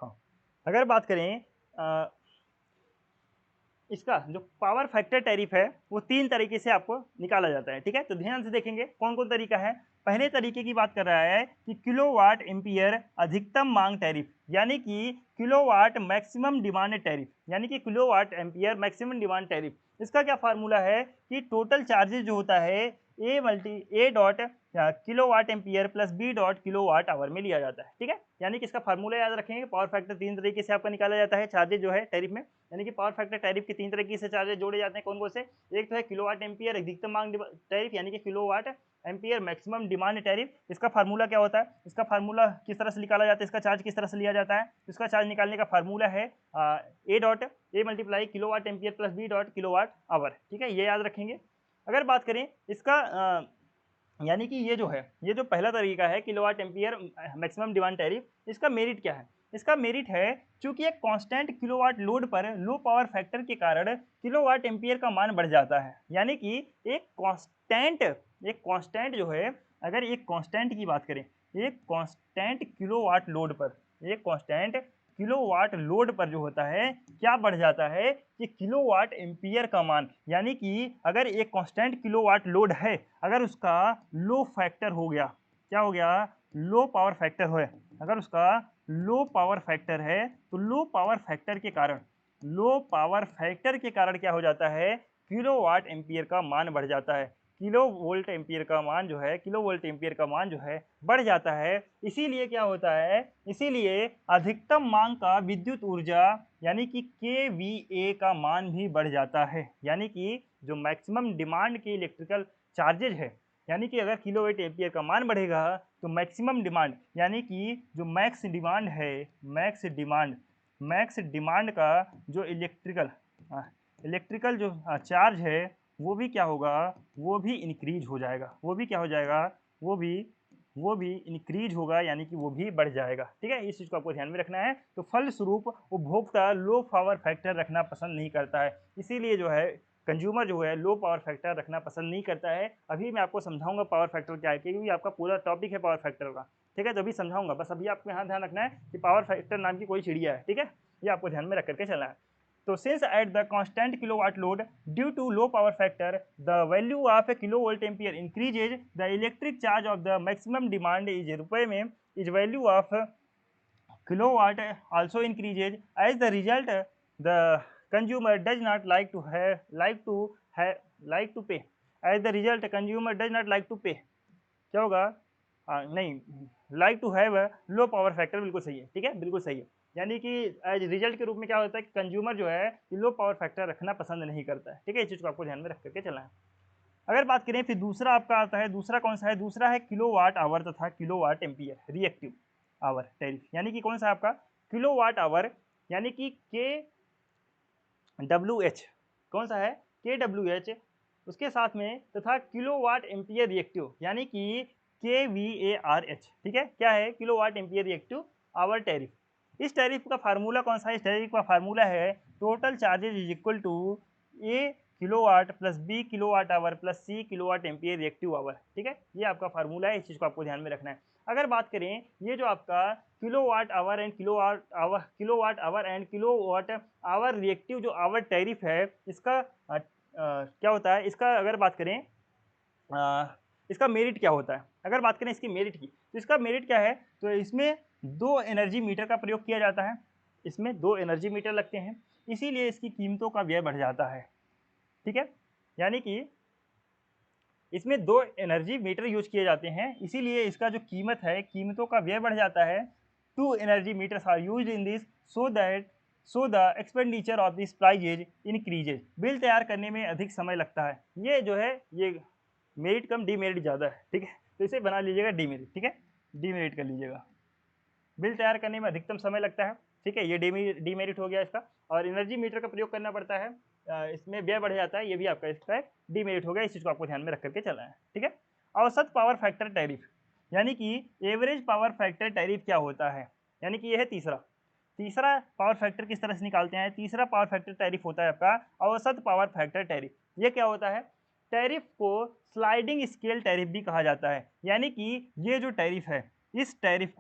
हाँ, अगर बात करें इसका जो पावर फैक्टर टैरिफ है वो 3 तरीके से आपको निकाला जाता है, ठीक है। तो ध्यान से देखेंगे कौन कौन तरीका है। पहले तरीके की बात कर रहा है कि किलोवाट एम्पियर अधिकतम मांग टैरिफ, यानी कि किलोवाट मैक्सिमम डिमांड टैरिफ, यानी कि kilowatt ampere maximum demand tariff. इसका क्या फार्मूला है कि टोटल चार्जेज जो होता है A dot kilowatt ampere plus B dot kilowatt hour में लिया जाता है, ठीक है। यानी कि इसका फार्मूला याद रखेंगे। पावर फैक्टर 3 तरीके से आपका निकाला जाता है चार्जेज जो है टैरिफ में, यानी कि पावर फैक्टर टैरिफ के 3 तरीके से चार्जेज जोड़े जाते हैं। कौन कौन से? एक तो है किलोवाट एम्पियर अधिकतम मांग टैरिफ, यानी कि kilowatt ampere maximum demand tariff. इसका फार्मूला क्या होता है? इसका फार्मूला किस तरह से निकाला जाता है? इसका चार्ज किस तरह से लिया जाता है? इसका चार्ज निकालने का फार्मूला है A dot A multiply kilowatt ampere plus B dot kilowatt hour, ठीक है, ये याद रखेंगे। अगर बात करें इसका यानी कि ये जो है, ये जो पहला तरीका है kilowatt ampere maximum demand tariff, इसका मेरिट क्या है? इसका मेरिट है चूंकि एक कांस्टेंट किलोवाट लोड पर लो पावर फैक्टर के कारण किलोवाट एम्पियर का मान बढ़ जाता है, यानी कि एक कांस्टेंट जो है, अगर एक कांस्टेंट की बात करें, एक कांस्टेंट किलोवाट लोड पर, एक कांस्टेंट किलोवाट लोड पर जो होता है क्या बढ़ जाता है कि किलोवाट एम्पियर का मान, यानी कि अगर एक कांस्टेंट किलोवाट लोड है, अगर उसका लो फैक्टर हो गया, क्या हो गया? लो पावर फैक्टर है। अगर उसका लो पावर फैक्टर है तो लो पावर फैक्टर के कारण क्या हो जाता है? किलोवाट एम्पियर का मान बढ़ जाता है। किलो वोल्ट एम्पियर का मान जो है बढ़ जाता है। इसीलिए क्या होता है? इसीलिए अधिकतम मांग का विद्युत ऊर्जा, यानी कि KVA का मान भी बढ़ जाता है, यानी कि जो मैक्सिमम डिमांड के इलेक्ट्रिकल चार्जेज है, यानी कि अगर किलोवाट एम्पियर का मान बढ़ेगा तो मैक्सिमम डिमांड, यानी कि जो मैक्स डिमांड है, मैक्स डिमांड का जो इलेक्ट्रिकल जो चार्ज है वो भी क्या होगा? वो भी इंक्रीज हो जाएगा। वो भी क्या हो जाएगा? वो भी इंक्रीज होगा, यानी कि वो भी बढ़ जाएगा, ठीक है। इस चीज़ को आपको ध्यान में रखना है। तो फलस्वरूप उपभोक्ता लो पावर फैक्टर रखना पसंद नहीं करता है, इसीलिए जो है कंज्यूमर जो है लो पावर फैक्टर रखना पसंद नहीं करता है। अभी मैं आपको समझाऊंगा पावर फैक्टर क्या है, क्योंकि आपका पूरा टॉपिक है पावर फैक्टर का, ठीक है। तो अभी समझाऊंगा, बस अभी आपको यहाँ ध्यान रखना है कि पावर फैक्टर नाम की कोई चिड़िया है, ठीक है, ये आपको ध्यान में रख करके चलना है। तो since at the constant kilowatt load due to low power factor, the value of a kilovolt ampere increases, the electric charge of the maximum demand is रुपए में is value of kilowatt also increases. As the result, the consumer does not like to pay. As the result, consumer does not like to pay. क्या होगा? नहीं, like to have low power factor, बिल्कुल सही है, ठीक है, बिल्कुल सही है। यानी कि एज रिजल्ट के रूप में क्या होता है कि कंज्यूमर जो है लो पावर फैक्टर रखना पसंद नहीं करता है, ठीक है। इस चीज़ को आपको ध्यान में रख करके चलना है। अगर बात करें फिर दूसरा आपका आता है, दूसरा कौन सा है? दूसरा है किलोवाट आवर तथा kilowatt ampere reactive hour tariff, यानी कि कौन सा आपका? किलोवाट आवर, यानी कि KWH, कौन सा है? KWH, उसके साथ में तथा किलोवाट एम्पियर रिएक्टिव, यानी कि kVARH, ठीक है, क्या है, kilowatt ampere reactive hour tariff. इस टैरिफ का फार्मूला कौन सा है, इस टैरिफ का फार्मूला है total charges is equal to A kilowatt plus B kilowatt hour plus C kilowatt ampere reactive hour, ठीक है, ये आपका फार्मूला है, इस चीज़ को आपको ध्यान में रखना है। अगर बात करें ये जो आपका kilowatt hour and kilowatt hour reactive जो आवर टैरिफ है, इसका क्या होता है, इसका अगर बात करें इसका मेरिट क्या होता है, अगर बात करें इसकी मेरिट की, तो इसका मेरिट क्या है, तो इसमें 2 एनर्जी मीटर का प्रयोग किया जाता है, इसमें 2 एनर्जी मीटर लगते हैं, इसीलिए इसकी कीमतों का व्यय बढ़ जाता है, ठीक है, यानी कि इसमें 2 एनर्जी मीटर यूज किए जाते हैं, इसीलिए इसका जो कीमत है, कीमतों का व्यय बढ़ जाता है। 2 energy meters are used in this so the expenditure of this prices increases. Bill तैयार करने में अधिक समय लगता है, ये जो है ये मेरिट कम डीमेरिट ज़्यादा है, ठीक है, तो इसे बना लीजिएगा डीमेरिट, ठीक है, डीमेरिट कर लीजिएगा, बिल तैयार करने में अधिकतम समय लगता है, ठीक है, ये डीमेरिट हो गया इसका, और एनर्जी मीटर का प्रयोग करना पड़ता है, इसमें व्यय बढ़ जाता है, ये भी आपका इसका डीमेरिट हो गया, इस चीज़ को आपको ध्यान में रख करके चलना है, ठीक है। औसत पावर फैक्टर टैरिफ, यानी कि एवरेज पावर फैक्टर टैरिफ क्या होता है, यानी कि ये है तीसरा पावर फैक्टर किस तरह से निकालते हैं, तीसरा पावर फैक्टर टैरिफ होता है आपका औसत पावर फैक्टर टैरिफ। ये क्या होता है, टैरिफ को स्लाइडिंग स्केल टैरिफ भी कहा जाता है, यानी कि ये जो टैरिफ है, इस टैरिफ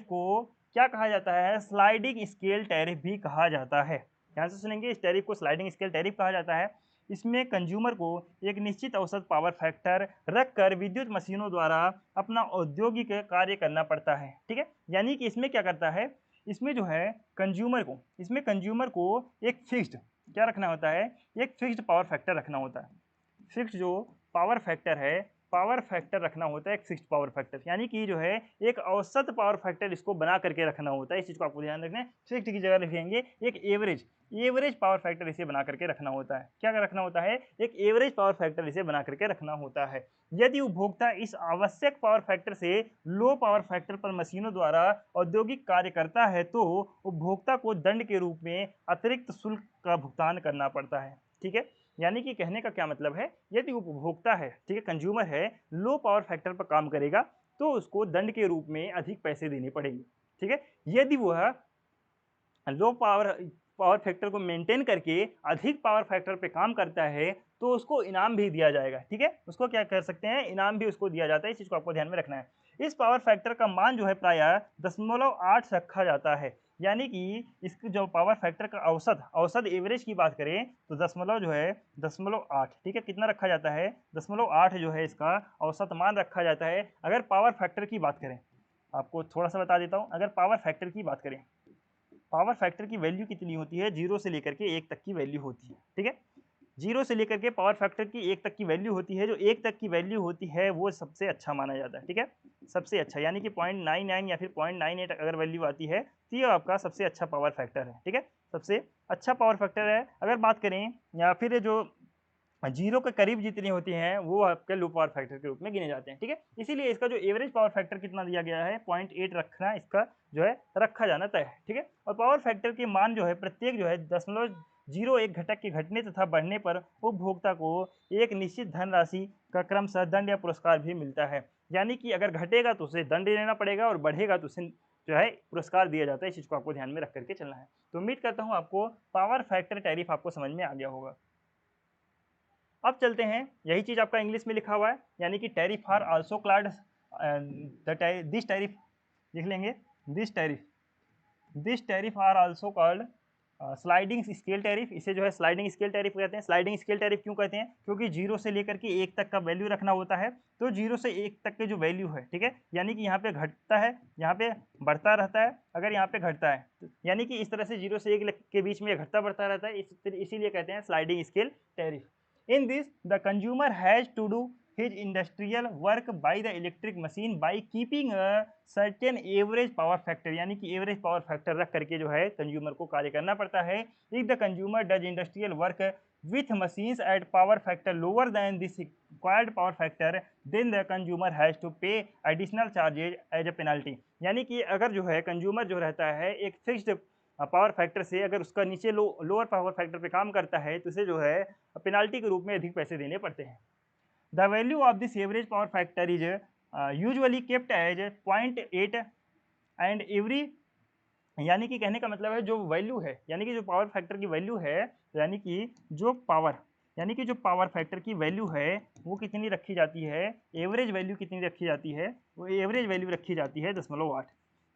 को क्या कहा जाता है, स्लाइडिंग स्केल टैरिफ भी कहा जाता है। ध्यान से सुनेंगे, इस टैरिफ को स्लाइडिंग स्केल टैरिफ कहा जाता है। इसमें कंज्यूमर को एक निश्चित औसत पावर फैक्टर रखकर विद्युत मशीनों द्वारा अपना औद्योगिक कार्य करना पड़ता है, ठीक है, यानी कि इसमें क्या करता है, इसमें जो है कंज्यूमर को एक फिक्स्ड क्या रखना होता है, एक फिक्स्ड पावर फैक्टर रखना होता है, फिक्स्ड जो पावर फैक्टर है, पावर फैक्टर रखना होता है, एक फिक्स्ड पावर फैक्टर, यानी कि जो है एक औसत पावर फैक्टर इसको बना करके रखना होता है, इस चीज़ को आपको ध्यान रखना है, फिक्स्ड की जगह लिखेंगे एक एवरेज पावर फैक्टर इसे बना करके रखना होता है, क्या रखना होता है, एक एवरेज पावर फैक्टर इसे बना करके रखना होता है। यदि उपभोक्ता इस आवश्यक पावर फैक्टर से लो पावर फैक्टर पर मशीनों द्वारा औद्योगिक कार्य करता है तो उपभोक्ता को दंड के रूप में अतिरिक्त शुल्क का भुगतान करना पड़ता है, ठीक है, यानी कि कहने का क्या मतलब है, यदि उपभोक्ता है, ठीक है, कंज्यूमर है, लो पावर फैक्टर पर काम करेगा तो उसको दंड के रूप में अधिक पैसे देने पड़ेंगे, ठीक है, यदि वह लो पावर फैक्टर को मेंटेन करके अधिक पावर फैक्टर पे काम करता है तो उसको इनाम भी दिया जाएगा, ठीक है, उसको क्या कर सकते हैं, इनाम भी उसको दिया जाता है, इस चीज़ को आपको ध्यान में रखना है। इस पावर फैक्टर का मान जो है प्रायः 0.8 रखा जाता है, यानी कि इसके जो पावर फैक्टर का औसत एवरेज की बात करें तो 0.8, ठीक है, कितना रखा जाता है, 0.8 जो है इसका औसत मान रखा जाता है। अगर पावर फैक्टर की बात करें, आपको थोड़ा सा बता देता हूँ, अगर पावर फैक्टर की बात करें, पावर फैक्टर की वैल्यू कितनी होती है, 0 से लेकर के 1 तक की वैल्यू होती है, ठीक है, 0 से लेकर के पावर फैक्टर की 1 तक की वैल्यू होती है, जो 1 तक की वैल्यू होती है वो सबसे अच्छा माना जाता है, ठीक है, सबसे अच्छा, यानी कि 0.99 या फिर 0.98 अगर वैल्यू आती है तो ये आपका सबसे अच्छा पावर फैक्टर है, ठीक है, सबसे अच्छा पावर फैक्टर है। अगर बात करें या फिर जो 0 के करीब जितनी होती हैं वो आपके लो पावर फैक्टर के रूप में गिने जाते हैं, ठीक है, इसीलिए इसका जो एवरेज पावर फैक्टर कितना दिया गया है 0.8 रखना, इसका जो है रखा जाना तय है, ठीक है, और पावर फैक्टर के मान जो है प्रत्येक जो है 0.01 घटक के घटने तथा बढ़ने पर उपभोक्ता को एक निश्चित धनराशि का क्रमशः दंड या पुरस्कार भी मिलता है, यानी कि अगर घटेगा तो उसे दंड लेना पड़ेगा और बढ़ेगा तो उसे जो है पुरस्कार दिया जाता है, इस चीज़ को आपको ध्यान में रख करके चलना है। तो उम्मीद करता हूँ आपको पावर फैक्टर टैरिफ आपको समझ में आ गया होगा। अब चलते हैं, यही चीज़ आपका इंग्लिश में लिखा हुआ है, यानी कि tariff are also called this tariff लिख लेंगे, this tariff are also called sliding scale tariff, इसे जो है स्लाइडिंग स्केल टैरिफ कहते हैं। स्लाइडिंग स्केल टैरिफ क्यों कहते हैं, क्योंकि 0 से लेकर के 1 तक का वैल्यू रखना होता है, तो 0 से 1 तक के जो वैल्यू है, ठीक है, यानी कि यहाँ पे घटता है, यहाँ पे बढ़ता रहता है, अगर यहाँ पे घटता है तो यानी कि इस तरह से 0 से 1 के बीच में घटता बढ़ता रहता है, इसीलिए कहते हैं sliding scale tariff. In this, the consumer has to do his industrial work by the electric machine by keeping a certain average power factor, यानी कि एवरेज पावर फैक्टर रख करके जो है कंज्यूमर को कार्य करना पड़ता है। If the consumer does industrial work with machines at power factor lower than this required power factor, then the consumer has to pay additional charges as a penalty, यानी कि अगर जो है कंज्यूमर जो रहता है एक फिक्स्ड पावर फैक्टर से अगर उसका नीचे लोअर पावर फैक्टर पे काम करता है तो इसे जो है पेनाल्टी के रूप में अधिक पैसे देने पड़ते हैं। The value of this average power factor is usually kept as 0.8 and every, यानी कि कहने का मतलब है जो वैल्यू है, यानी कि जो पावर फैक्टर की वैल्यू है, यानी कि जो पावर फैक्टर की वैल्यू है वो कितनी रखी जाती है, एवरेज वैल्यू कितनी रखी जाती है, वो एवरेज वैल्यू रखी जाती है 0.8,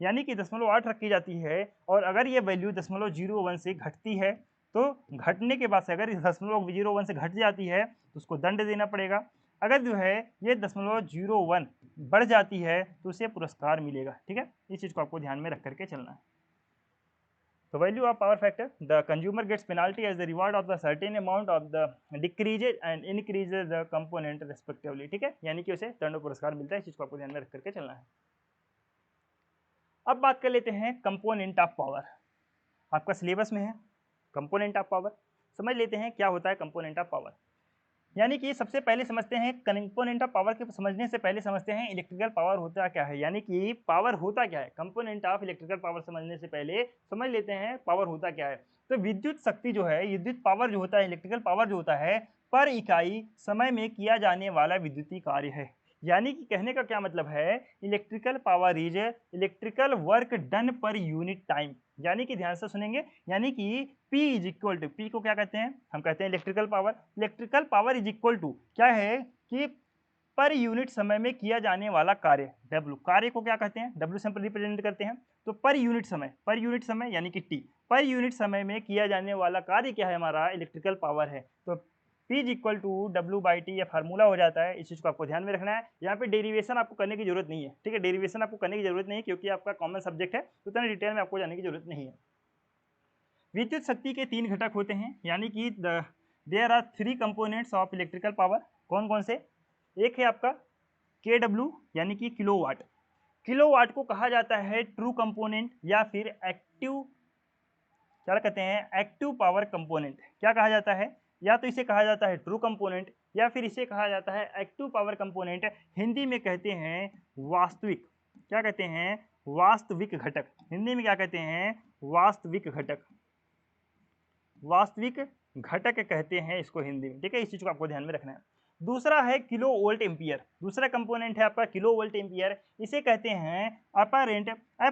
यानी कि 0.8 रखी जाती है। और अगर ये वैल्यू 0.01 से घटती है तो घटने के बाद से अगर 0.01 से घट जाती है तो उसको दंड देना पड़ेगा। अगर जो है ये 0.01 बढ़ जाती है तो उसे पुरस्कार मिलेगा। ठीक है, इस चीज़ को आपको ध्यान में रख करके चलना है। तो value of power factor, the consumer gets penalty as the reward of the certain amount of the decreases and increases the component respectively. ठीक है, यानी कि उसे दंड पुरस्कार मिलता है। इस चीज़ को आपको ध्यान में रख करके चलना है। अब बात कर लेते हैं कंपोनेंट ऑफ पावर, आपका सिलेबस में है कंपोनेंट ऑफ पावर। समझ लेते हैं क्या होता है कंपोनेंट ऑफ पावर। यानी कि सबसे पहले समझते हैं कंपोनेंट ऑफ पावर के समझने से पहले समझते हैं इलेक्ट्रिकल पावर होता क्या है, यानी कि पावर होता क्या है। कंपोनेंट ऑफ इलेक्ट्रिकल पावर समझने से पहले समझ लेते हैं पावर होता क्या है। तो विद्युत शक्ति जो है, विद्युत पावर जो होता है, इलेक्ट्रिकल पावर जो होता है, पर इकाई समय में किया जाने वाला विद्युतीय कार्य है। यानी कि कहने का क्या मतलब है, electrical power is electrical work done per unit time. यानी कि ध्यान से सुनेंगे, यानी कि P is equal to, P को क्या कहते हैं, हम कहते हैं electrical power. Electrical power is equal to क्या है कि पर यूनिट समय में किया जाने वाला कार्य, W। कार्य को क्या कहते हैं, W से हम रिप्रेजेंट करते हैं। तो पर यूनिट समय यानी कि T, पर यूनिट समय में किया जाने वाला कार्य क्या है, हमारा इलेक्ट्रिकल पावर है। तो P is equal to W/T, यह फार्मूला हो जाता है। इस चीज़ को आपको ध्यान में रखना है। यहाँ पे डेरिवेशन आपको करने की जरूरत नहीं है। ठीक है, डेरिवेशन आपको करने की जरूरत नहीं है क्योंकि आपका कॉमन सब्जेक्ट है, तो उतना डिटेल में आपको जाने की जरूरत नहीं है। विद्युत शक्ति के 3 घटक होते हैं, यानी कि there are 3 components of electrical power. कौन कौन से, एक है आपका KW यानी कि किलोवाट। किलोवाट को कहा जाता है ट्रू कंपोनेंट या फिर एक्टिव, क्या कहते हैं, एक्टिव पावर कंपोनेंट। क्या कहा जाता है, या तो इसे कहा जाता है ट्रू कंपोनेंट या फिर इसे कहा जाता है एक्टिव पावर कंपोनेंट। हिंदी में कहते हैं वास्तविक, क्या कहते हैं, वास्तविक घटक। हिंदी में क्या कहते हैं, वास्तविक घटक, वास्तविक घटक कहते हैं इसको हिंदी में। ठीक है, इस चीज को आपको ध्यान में रखना है। दूसरा है किलो वोल्ट एम्पियर, दूसरा कंपोनेंट है आपका किलो वोल्ट एम्पियर। इसे कहते हैं अपरेंट क्या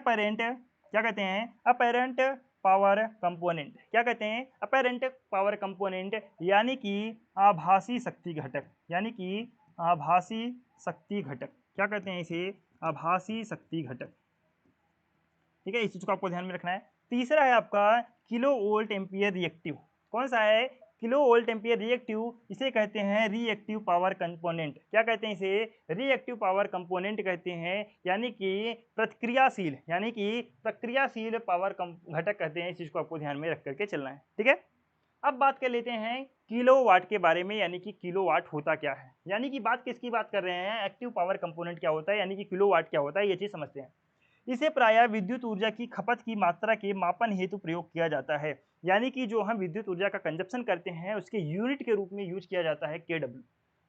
कहते हैं, अपरेंट पावर कंपोनेंट। क्या कहते हैं, अपरेंट पावर कंपोनेंट, यानी कि आभासी शक्ति घटक, यानी कि आभासी शक्ति घटक। क्या कहते हैं इसे, आभासी शक्ति घटक। ठीक है, इस चीज को आपको ध्यान में रखना है। तीसरा है आपका किलो वोल्ट एम्पियर रिएक्टिव। कौन सा है, किलो वोल्ट एम्पियर रिएक्टिव। इसे कहते हैं रिएक्टिव पावर कंपोनेंट। क्या कहते हैं इसे, रिएक्टिव पावर कंपोनेंट कहते हैं, यानी कि प्रतिक्रियाशील, यानी कि प्रक्रियाशील पावर घटक कहते हैं। इस चीज को आपको ध्यान में रख करके चलना है। ठीक है, अब बात कर लेते हैं किलोवाट के बारे में, यानी कि किलोवाट होता क्या है। यानी कि बात किसकी बात कर रहे हैं, एक्टिव पावर कंपोनेंट क्या होता है, यानी कि किलोवाट क्या होता है, ये चीज समझते हैं। इसे प्रायः विद्युत ऊर्जा की खपत की मात्रा के मापन हेतु प्रयोग किया जाता है। यानी कि जो हम विद्युत ऊर्जा का कंजप्शन करते हैं उसके यूनिट के रूप में यूज किया जाता है KW।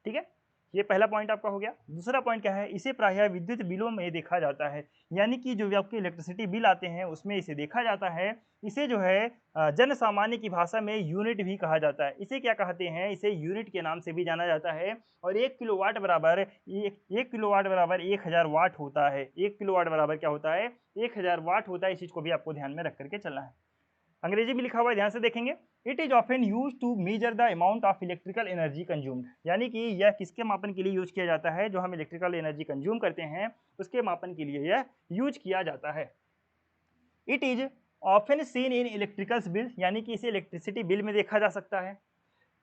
ठीक है, ये पहला पॉइंट आपका हो गया। दूसरा पॉइंट क्या है, इसे प्रायः विद्युत बिलों में देखा जाता है, यानी कि जो भी आपके इलेक्ट्रिसिटी बिल आते हैं उसमें इसे देखा जाता है। इसे जो है जन सामान्य की भाषा में यूनिट भी कहा जाता है। इसे क्या कहते हैं, इसे यूनिट के नाम से भी जाना जाता है। और 1 किलोवाट बराबर 1000 वाट होता है। 1 किलोवाट बराबर क्या होता है, 1000 वाट होता है। इस चीज को भी आपको ध्यान में रख करके चलना है। अंग्रेजी में लिखा हुआ है, ध्यान से देखेंगे। It is often used to measure the amount of electrical energy consumed. यानी कि यह किसके मापन के लिए यूज किया जाता है, जो हम इलेक्ट्रिकल एनर्जी कंज्यूम करते हैं उसके मापन के लिए यह यूज किया जाता है। It is often seen in electrical bill, यानी कि इसे इलेक्ट्रिसिटी बिल में देखा जा सकता है।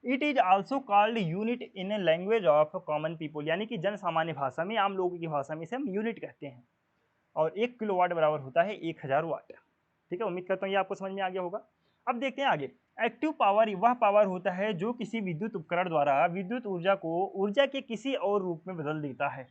It is also called unit in language of common people, यानी कि जन सामान्य भाषा में, आम लोगों की भाषा में इसे हम यूनिट कहते हैं। और 1 किलोवाट बराबर होता है 1000 वाट। ठीक है, उम्मीद करता हूँ ये आपको समझ में आ गया होगा। अब देखते हैं आगे। एक्टिव पावर वह पावर होता है जो किसी विद्युत उपकरण द्वारा विद्युत ऊर्जा को ऊर्जा के किसी और रूप में बदल देता है।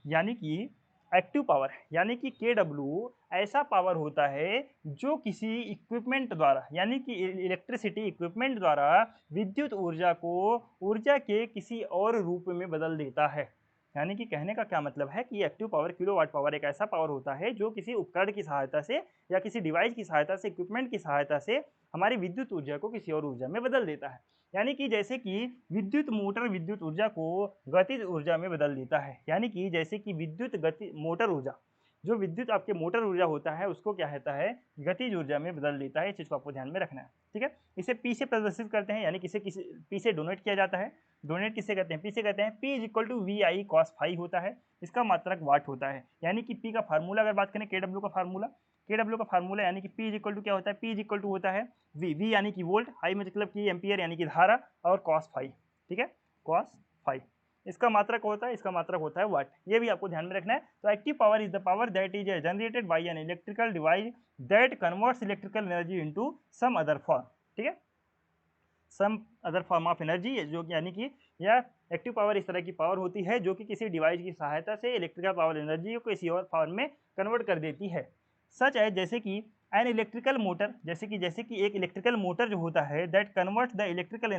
यानी कि एक्टिव पावर, यानी कि KW ऐसा पावर होता है जो किसी इक्विपमेंट द्वारा, यानी कि इलेक्ट्रिसिटी इक्विपमेंट द्वारा विद्युत ऊर्जा को ऊर्जा के किसी और रूप में बदल देता है। यानी कि कहने का क्या मतलब है कि एक्टिव पावर किलोवाट पावर एक ऐसा पावर होता है जो किसी उपकरण की सहायता से या किसी डिवाइस की सहायता से, इक्विपमेंट की सहायता से हमारी विद्युत ऊर्जा को किसी और ऊर्जा में बदल देता है। यानी कि जैसे कि विद्युत मोटर विद्युत ऊर्जा को गतिज ऊर्जा में बदल देता है। यानी कि जैसे कि विद्युत गति मोटर ऊर्जा, जो विद्युत आपके मोटर ऊर्जा होता है उसको क्या कहता है, गतिज ऊर्जा में बदल देता है। इस चीज़ को आपको ध्यान में रखना है, ठीक है। इसे पी से प्रदर्शित करते हैं, यानी किसे किसी पी से डोनेट किया जाता है। डोनेट किसे कहते हैं, पी से कहते हैं। P is equal to V I cos phi होता है, इसका मात्रक वाट होता है। यानी कि पी का फार्मूला अगर बात करें, के डब्ल्यू का फार्मूला, के डब्ल्यू का फार्मूला यानी कि पी इज इक्वल टू क्या होता है, पी इज इक्वल टू होता है वी यानी कि वोल्ट, आई मतलब कि एम्पियर यानी कि धारा, और कॉस फाई, ठीक है, कॉस फाई। इसका मात्रक होता है, इसका मात्रक होता है वाट। ये भी आपको ध्यान में रखना है। तो active power is the power that is generated by an electrical device that converts electrical energy into some other form, ठीक है, some other form of energy, जो यानी कि यह एक्टिव पावर इस तरह की पावर होती है जो कि किसी डिवाइस की सहायता से इलेक्ट्रिकल पावर एनर्जी को किसी और फॉर्म में कन्वर्ट कर देती है। सच है जैसे कि एन इलेक्ट्रिकल मोटर, जैसे कि एक इलेक्ट्रिकल मोटर जो होता है that convert the electrical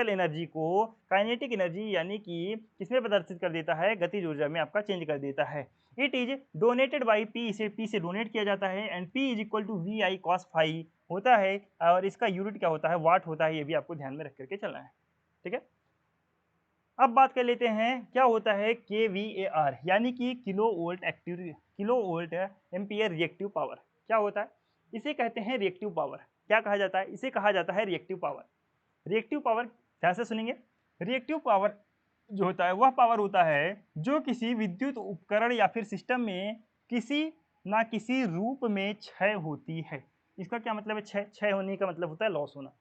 energy को काइनेटिक एनर्जी यानी कि किसमें प्रदर्शित कर देता है, गतिज ऊर्जा में आपका चेंज कर देता है। It is donated by P, इसे पी से डोनेट किया जाता है, and P is equal to V I cos phi होता है, और इसका यूनिट क्या होता है, वाट होता है। ये भी आपको ध्यान में रख करके चलना है, ठीक है। अब बात कर लेते हैं क्या होता है के वी ए आर, यानी कि kilo volt ampere reactive power. क्या होता है, इसे कहते हैं रिएक्टिव पावर। क्या कहा जाता है, इसे कहा जाता है रिएक्टिव पावर। रिएक्टिव पावर ध्यान से सुनेंगे, रिएक्टिव पावर जो होता है वह पावर होता है जो किसी विद्युत उपकरण या फिर सिस्टम में किसी ना किसी रूप में क्षय होती है। इसका क्या मतलब है, क्षय होने का मतलब होता है लॉस होना।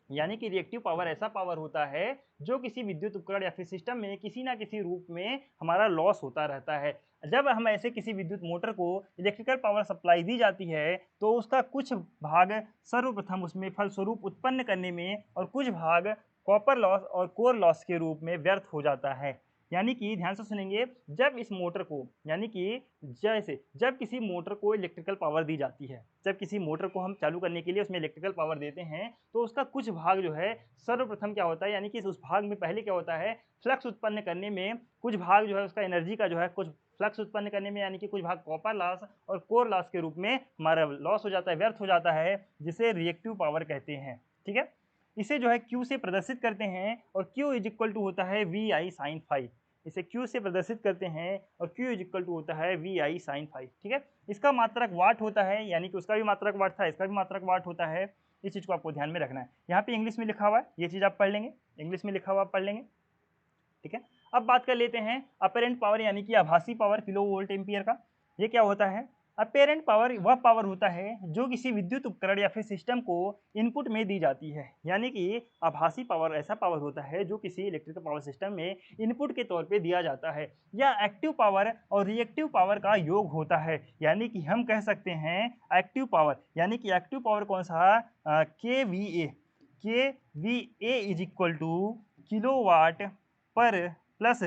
यानी कि रिएक्टिव पावर ऐसा पावर होता है जो किसी विद्युत उपकरण या फिर सिस्टम में किसी ना किसी रूप में हमारा लॉस होता रहता है। जब हम ऐसे किसी विद्युत मोटर को इलेक्ट्रिकल पावर सप्लाई दी जाती है तो उसका कुछ भाग सर्वप्रथम उसमें फलस्वरूप उत्पन्न करने में और कुछ भाग कॉपर लॉस और कोर लॉस के रूप में व्यर्थ हो जाता है। यानी कि ध्यान से सुनेंगे, जब इस मोटर को, यानी कि जैसे जब किसी मोटर को इलेक्ट्रिकल पावर दी जाती है, जब किसी मोटर को हम चालू करने के लिए उसमें इलेक्ट्रिकल पावर देते हैं तो उसका कुछ भाग जो है सर्वप्रथम क्या होता है, यानी कि उस भाग में पहले क्या होता है, फ्लक्स उत्पन्न करने में कुछ भाग जो है उसका एनर्जी का जो है कुछ फ्लक्स उत्पन्न करने में, यानी कि कुछ भाग कॉपर लॉस और कोर लॉस के रूप में हमारा लॉस हो जाता है, व्यर्थ हो जाता है, जिसे रिएक्टिव पावर कहते हैं, ठीक है। इसे जो है Q से प्रदर्शित करते हैं और Q इज इक्वल टू होता है वी आई साइन फाई। इसे Q से प्रदर्शित करते हैं और Q इज इक्वल टू होता है वी आई साइन फाई, ठीक है। इसका मात्रक वाट होता है, यानी कि उसका भी मात्रक वाट था, इसका भी मात्रक वाट होता है। इस चीज़ को आपको ध्यान में रखना है। यहाँ पे इंग्लिश में लिखा हुआ है, ये चीज़ आप पढ़ लेंगे, इंग्लिश में लिखा हुआ आप पढ़ लेंगे, ठीक है। अब बात कर लेते हैं अपेरेंट पावर, यानी कि आभासी पावर किलो वोल्ट एम्पियर का। ये क्या होता है, अपेरेंट पावर वह पावर होता है जो किसी विद्युत उपकरण या फिर सिस्टम को इनपुट में दी जाती है। यानी कि आभासी पावर ऐसा पावर होता है जो किसी इलेक्ट्रिकल पावर सिस्टम में इनपुट के तौर पे दिया जाता है। यह एक्टिव पावर और रिएक्टिव पावर का योग होता है। यानी कि हम कह सकते हैं एक्टिव पावर, यानी कि एक्टिव पावर कौन सा, K V A is equal to kilo watt पर plus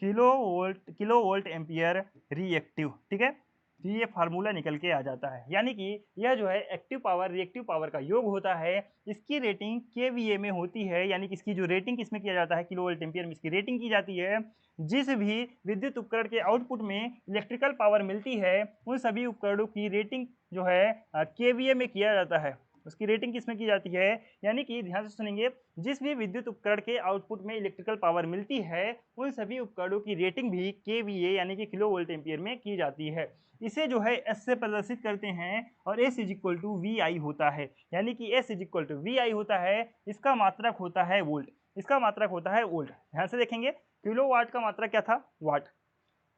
kilo volt ampere reactive, ठीक है। तो ये फार्मूला निकल के आ जाता है। यानी कि यह जो है एक्टिव पावर रिएक्टिव पावर का योग होता है। इसकी रेटिंग केवीए में होती है, यानी कि इसकी जो रेटिंग किसमें किया जाता है, किलो वोल्ट एम्पियर में इसकी रेटिंग की जाती है। जिस भी विद्युत उपकरण के आउटपुट में इलेक्ट्रिकल पावर मिलती है उन सभी उपकरणों की रेटिंग जो है केवीए में किया जाता है। उसकी रेटिंग किसमें की जाती है, यानी कि ध्यान से सुनेंगे, जिस भी विद्युत उपकरण के आउटपुट में इलेक्ट्रिकल पावर मिलती है उन सभी उपकरणों की रेटिंग भी केवीए यानी कि किलो वोल्ट एम्पियर में की जाती है। इसे जो है एस से प्रदर्शित करते हैं और S is equal to V I होता है। यानी कि S is equal to V I होता है, इसका मात्रक होता है वोल्ट, इसका मात्रक होता है वोल्ट। ध्यान से देखेंगे, किलो वाट का मात्रक क्या था, वाट।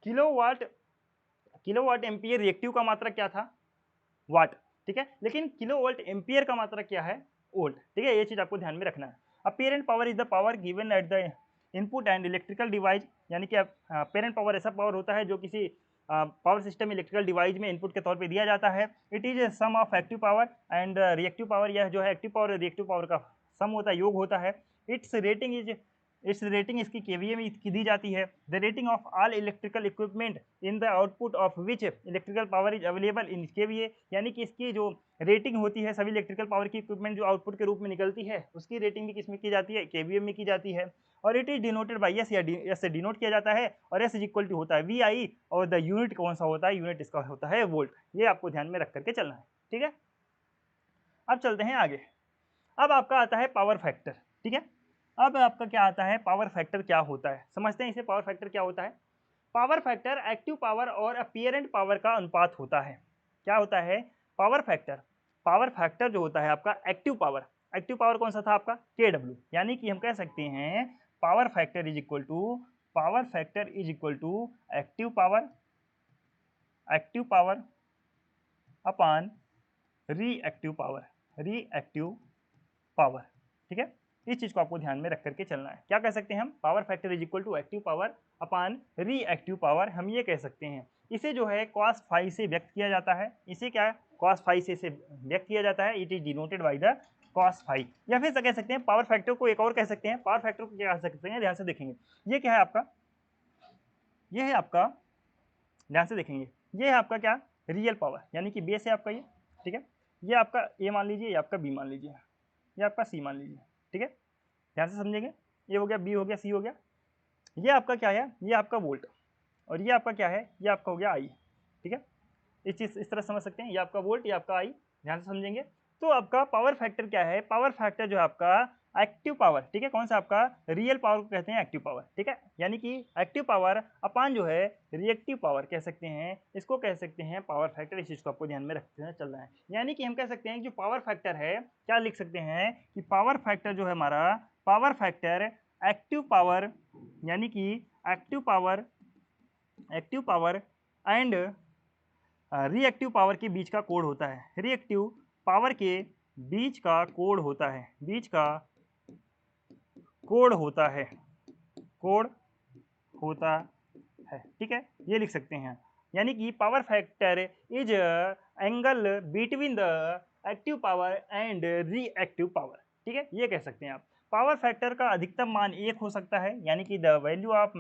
किलो वाट एम्पियर रिएक्टिव का मात्रक क्या था, वाट, ठीक है। लेकिन किलो वोल्ट एम्पियर का मात्रक क्या है, वोल्ट, ठीक है। ये चीज आपको ध्यान में रखना है। Apparent power is the power given at the input and electrical device, यानी कि अपेरेंट पावर ऐसा पावर होता है जो किसी पावर सिस्टम इलेक्ट्रिकल डिवाइस में इनपुट के तौर पे दिया जाता है। It is sum of active power and reactive power, यह जो है एक्टिव पावर और रिएक्टिव पावर का सम होता है, योग होता है। Its rating is its rating इसकी केवीए में इसकी दी जाती है। The rating of all electrical equipment in the output of which electrical power is available in KVA, यानी कि इसकी जो रेटिंग होती है सभी इलेक्ट्रिकल पावर की इक्विपमेंट जो आउटपुट के रूप में निकलती है उसकी रेटिंग भी किसमें की जाती है, केवीए में की जाती है। और it is denoted by S, या एस से डिनोट किया जाता है, और एस इज इक्वल टू होता है वी आई, और द यूनिट कौन सा होता है, यूनिट इसका होता है वोल्ट। ये आपको ध्यान में रख करके चलना है, ठीक है। अब चलते हैं आगे। अब आपका आता है पावर फैक्टर, ठीक है। अब आपका क्या आता है, पावर फैक्टर क्या होता है, समझते हैं इसे। पावर फैक्टर क्या होता है? पावर फैक्टर एक्टिव पावर और अपीयरेंट पावर का अनुपात होता है। क्या होता है पावर फैक्टर? पावर फैक्टर जो होता है आपका एक्टिव पावर कौन सा था आपका, KW, यानी कि हम कह सकते हैं power factor is equal to active power upon reactive power, ठीक है। इस चीज को आपको ध्यान में रख करके चलना है। क्या कह सकते हैं हम, power factor is equal to active power upon reactive power, हम ये कह सकते हैं। इसे जो है cos फाई से व्यक्त किया जाता है, इसे क्या cos फाई से व्यक्त किया जाता है, it is denoted by the cos phi. या फिर कह सकते हैं पावर फैक्टर को एक और कह सकते हैं, पावर फैक्टर को क्या कह सकते हैं, ध्यान से देखेंगे। ये क्या है आपका, ये है आपका, ध्यान से देखेंगे, ये है आपका क्या, रियल पावर, यानी कि बेस है आपका ये, ठीक है। ये आपका ए मान लीजिए, ये आपका बी मान लीजिए, ये आपका सी मान लीजिए, ठीक है। ध्यान से समझेंगे, ये हो गया, बी हो गया, सी हो गया। ये आपका क्या है, ये आपका वोल्ट, और ये आपका क्या है, ये आपका हो गया आई, ठीक है। इस चीज इस तरह समझ सकते हैं, ये आपका वोल्ट, ये आपका आई, ध्यान से समझेंगे। तो आपका पावर फैक्टर क्या है, पावर फैक्टर जो है आपका एक्टिव पावर, ठीक है, कौन सा आपका, रियल पावर को कहते हैं एक्टिव पावर, ठीक है। यानी कि एक्टिव पावर अपान जो है रिएक्टिव पावर कह सकते हैं, इसको कह सकते हैं पावर फैक्टर। इस चीज को आपको ध्यान में रखते हुए चल रहा है। यानी कि हम कह सकते हैं कि जो पावर फैक्टर है, क्या लिख सकते हैं कि पावर फैक्टर जो है हमारा, पावर फैक्टर एक्टिव पावर, यानी कि active power and reactive power के बीच का कोड होता है, रिएक्टिव पावर के बीच का कोड होता है, बीच का कोड होता है, कोड होता है, ठीक है। ये लिख सकते हैं। यानी कि power factor is angle between the active power and reactive power, ठीक है, ये कह सकते हैं आप। पावर फैक्टर का अधिकतम मान 1 हो सकता है, यानी कि the value of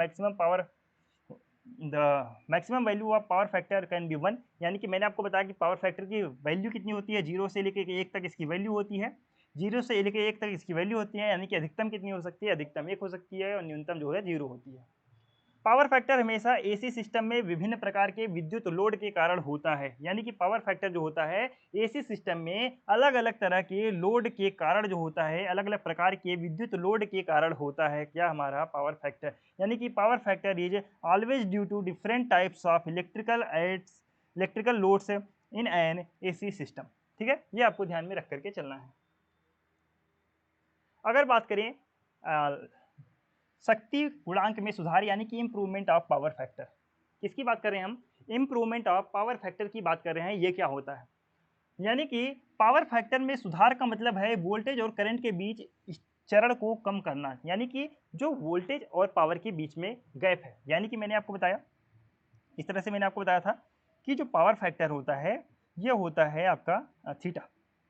maximum value of power factor can be 1, यानी कि मैंने आपको बताया कि पावर फैक्टर की वैल्यू कितनी होती है, 0 से लेकर 1 तक इसकी वैल्यू होती है, 0 से लेकर 1 तक इसकी वैल्यू होती है। यानी कि अधिकतम कितनी हो सकती है, अधिकतम 1 हो सकती है, और न्यूनतम जो है 0 होती है। पावर फैक्टर हमेशा एसी सिस्टम में विभिन्न प्रकार के विद्युत लोड के कारण होता है, यानी कि पावर फैक्टर जो होता है एसी सिस्टम में अलग अलग तरह के लोड के कारण जो होता है, अलग अलग प्रकार के विद्युत लोड के कारण होता है क्या हमारा पावर फैक्टर। यानी कि power factor is always due to different types of electrical loads in an AC system, ठीक है। ये आपको ध्यान में रख करके चलना है। अगर बात करें शक्ति गुणांक में सुधार, यानी कि इंप्रूवमेंट ऑफ पावर फैक्टर, किसकी बात कर रहे हैं हम, इंप्रूवमेंट ऑफ पावर फैक्टर की बात कर रहे हैं। ये क्या होता है, यानी कि पावर फैक्टर में सुधार का मतलब है वोल्टेज और करंट के बीच चरण को कम करना, यानी कि जो वोल्टेज और पावर के बीच में गैप है। यानी कि मैंने आपको बताया, इस तरह से मैंने आपको बताया था कि जो पावर फैक्टर होता है ये होता है आपका थीटा,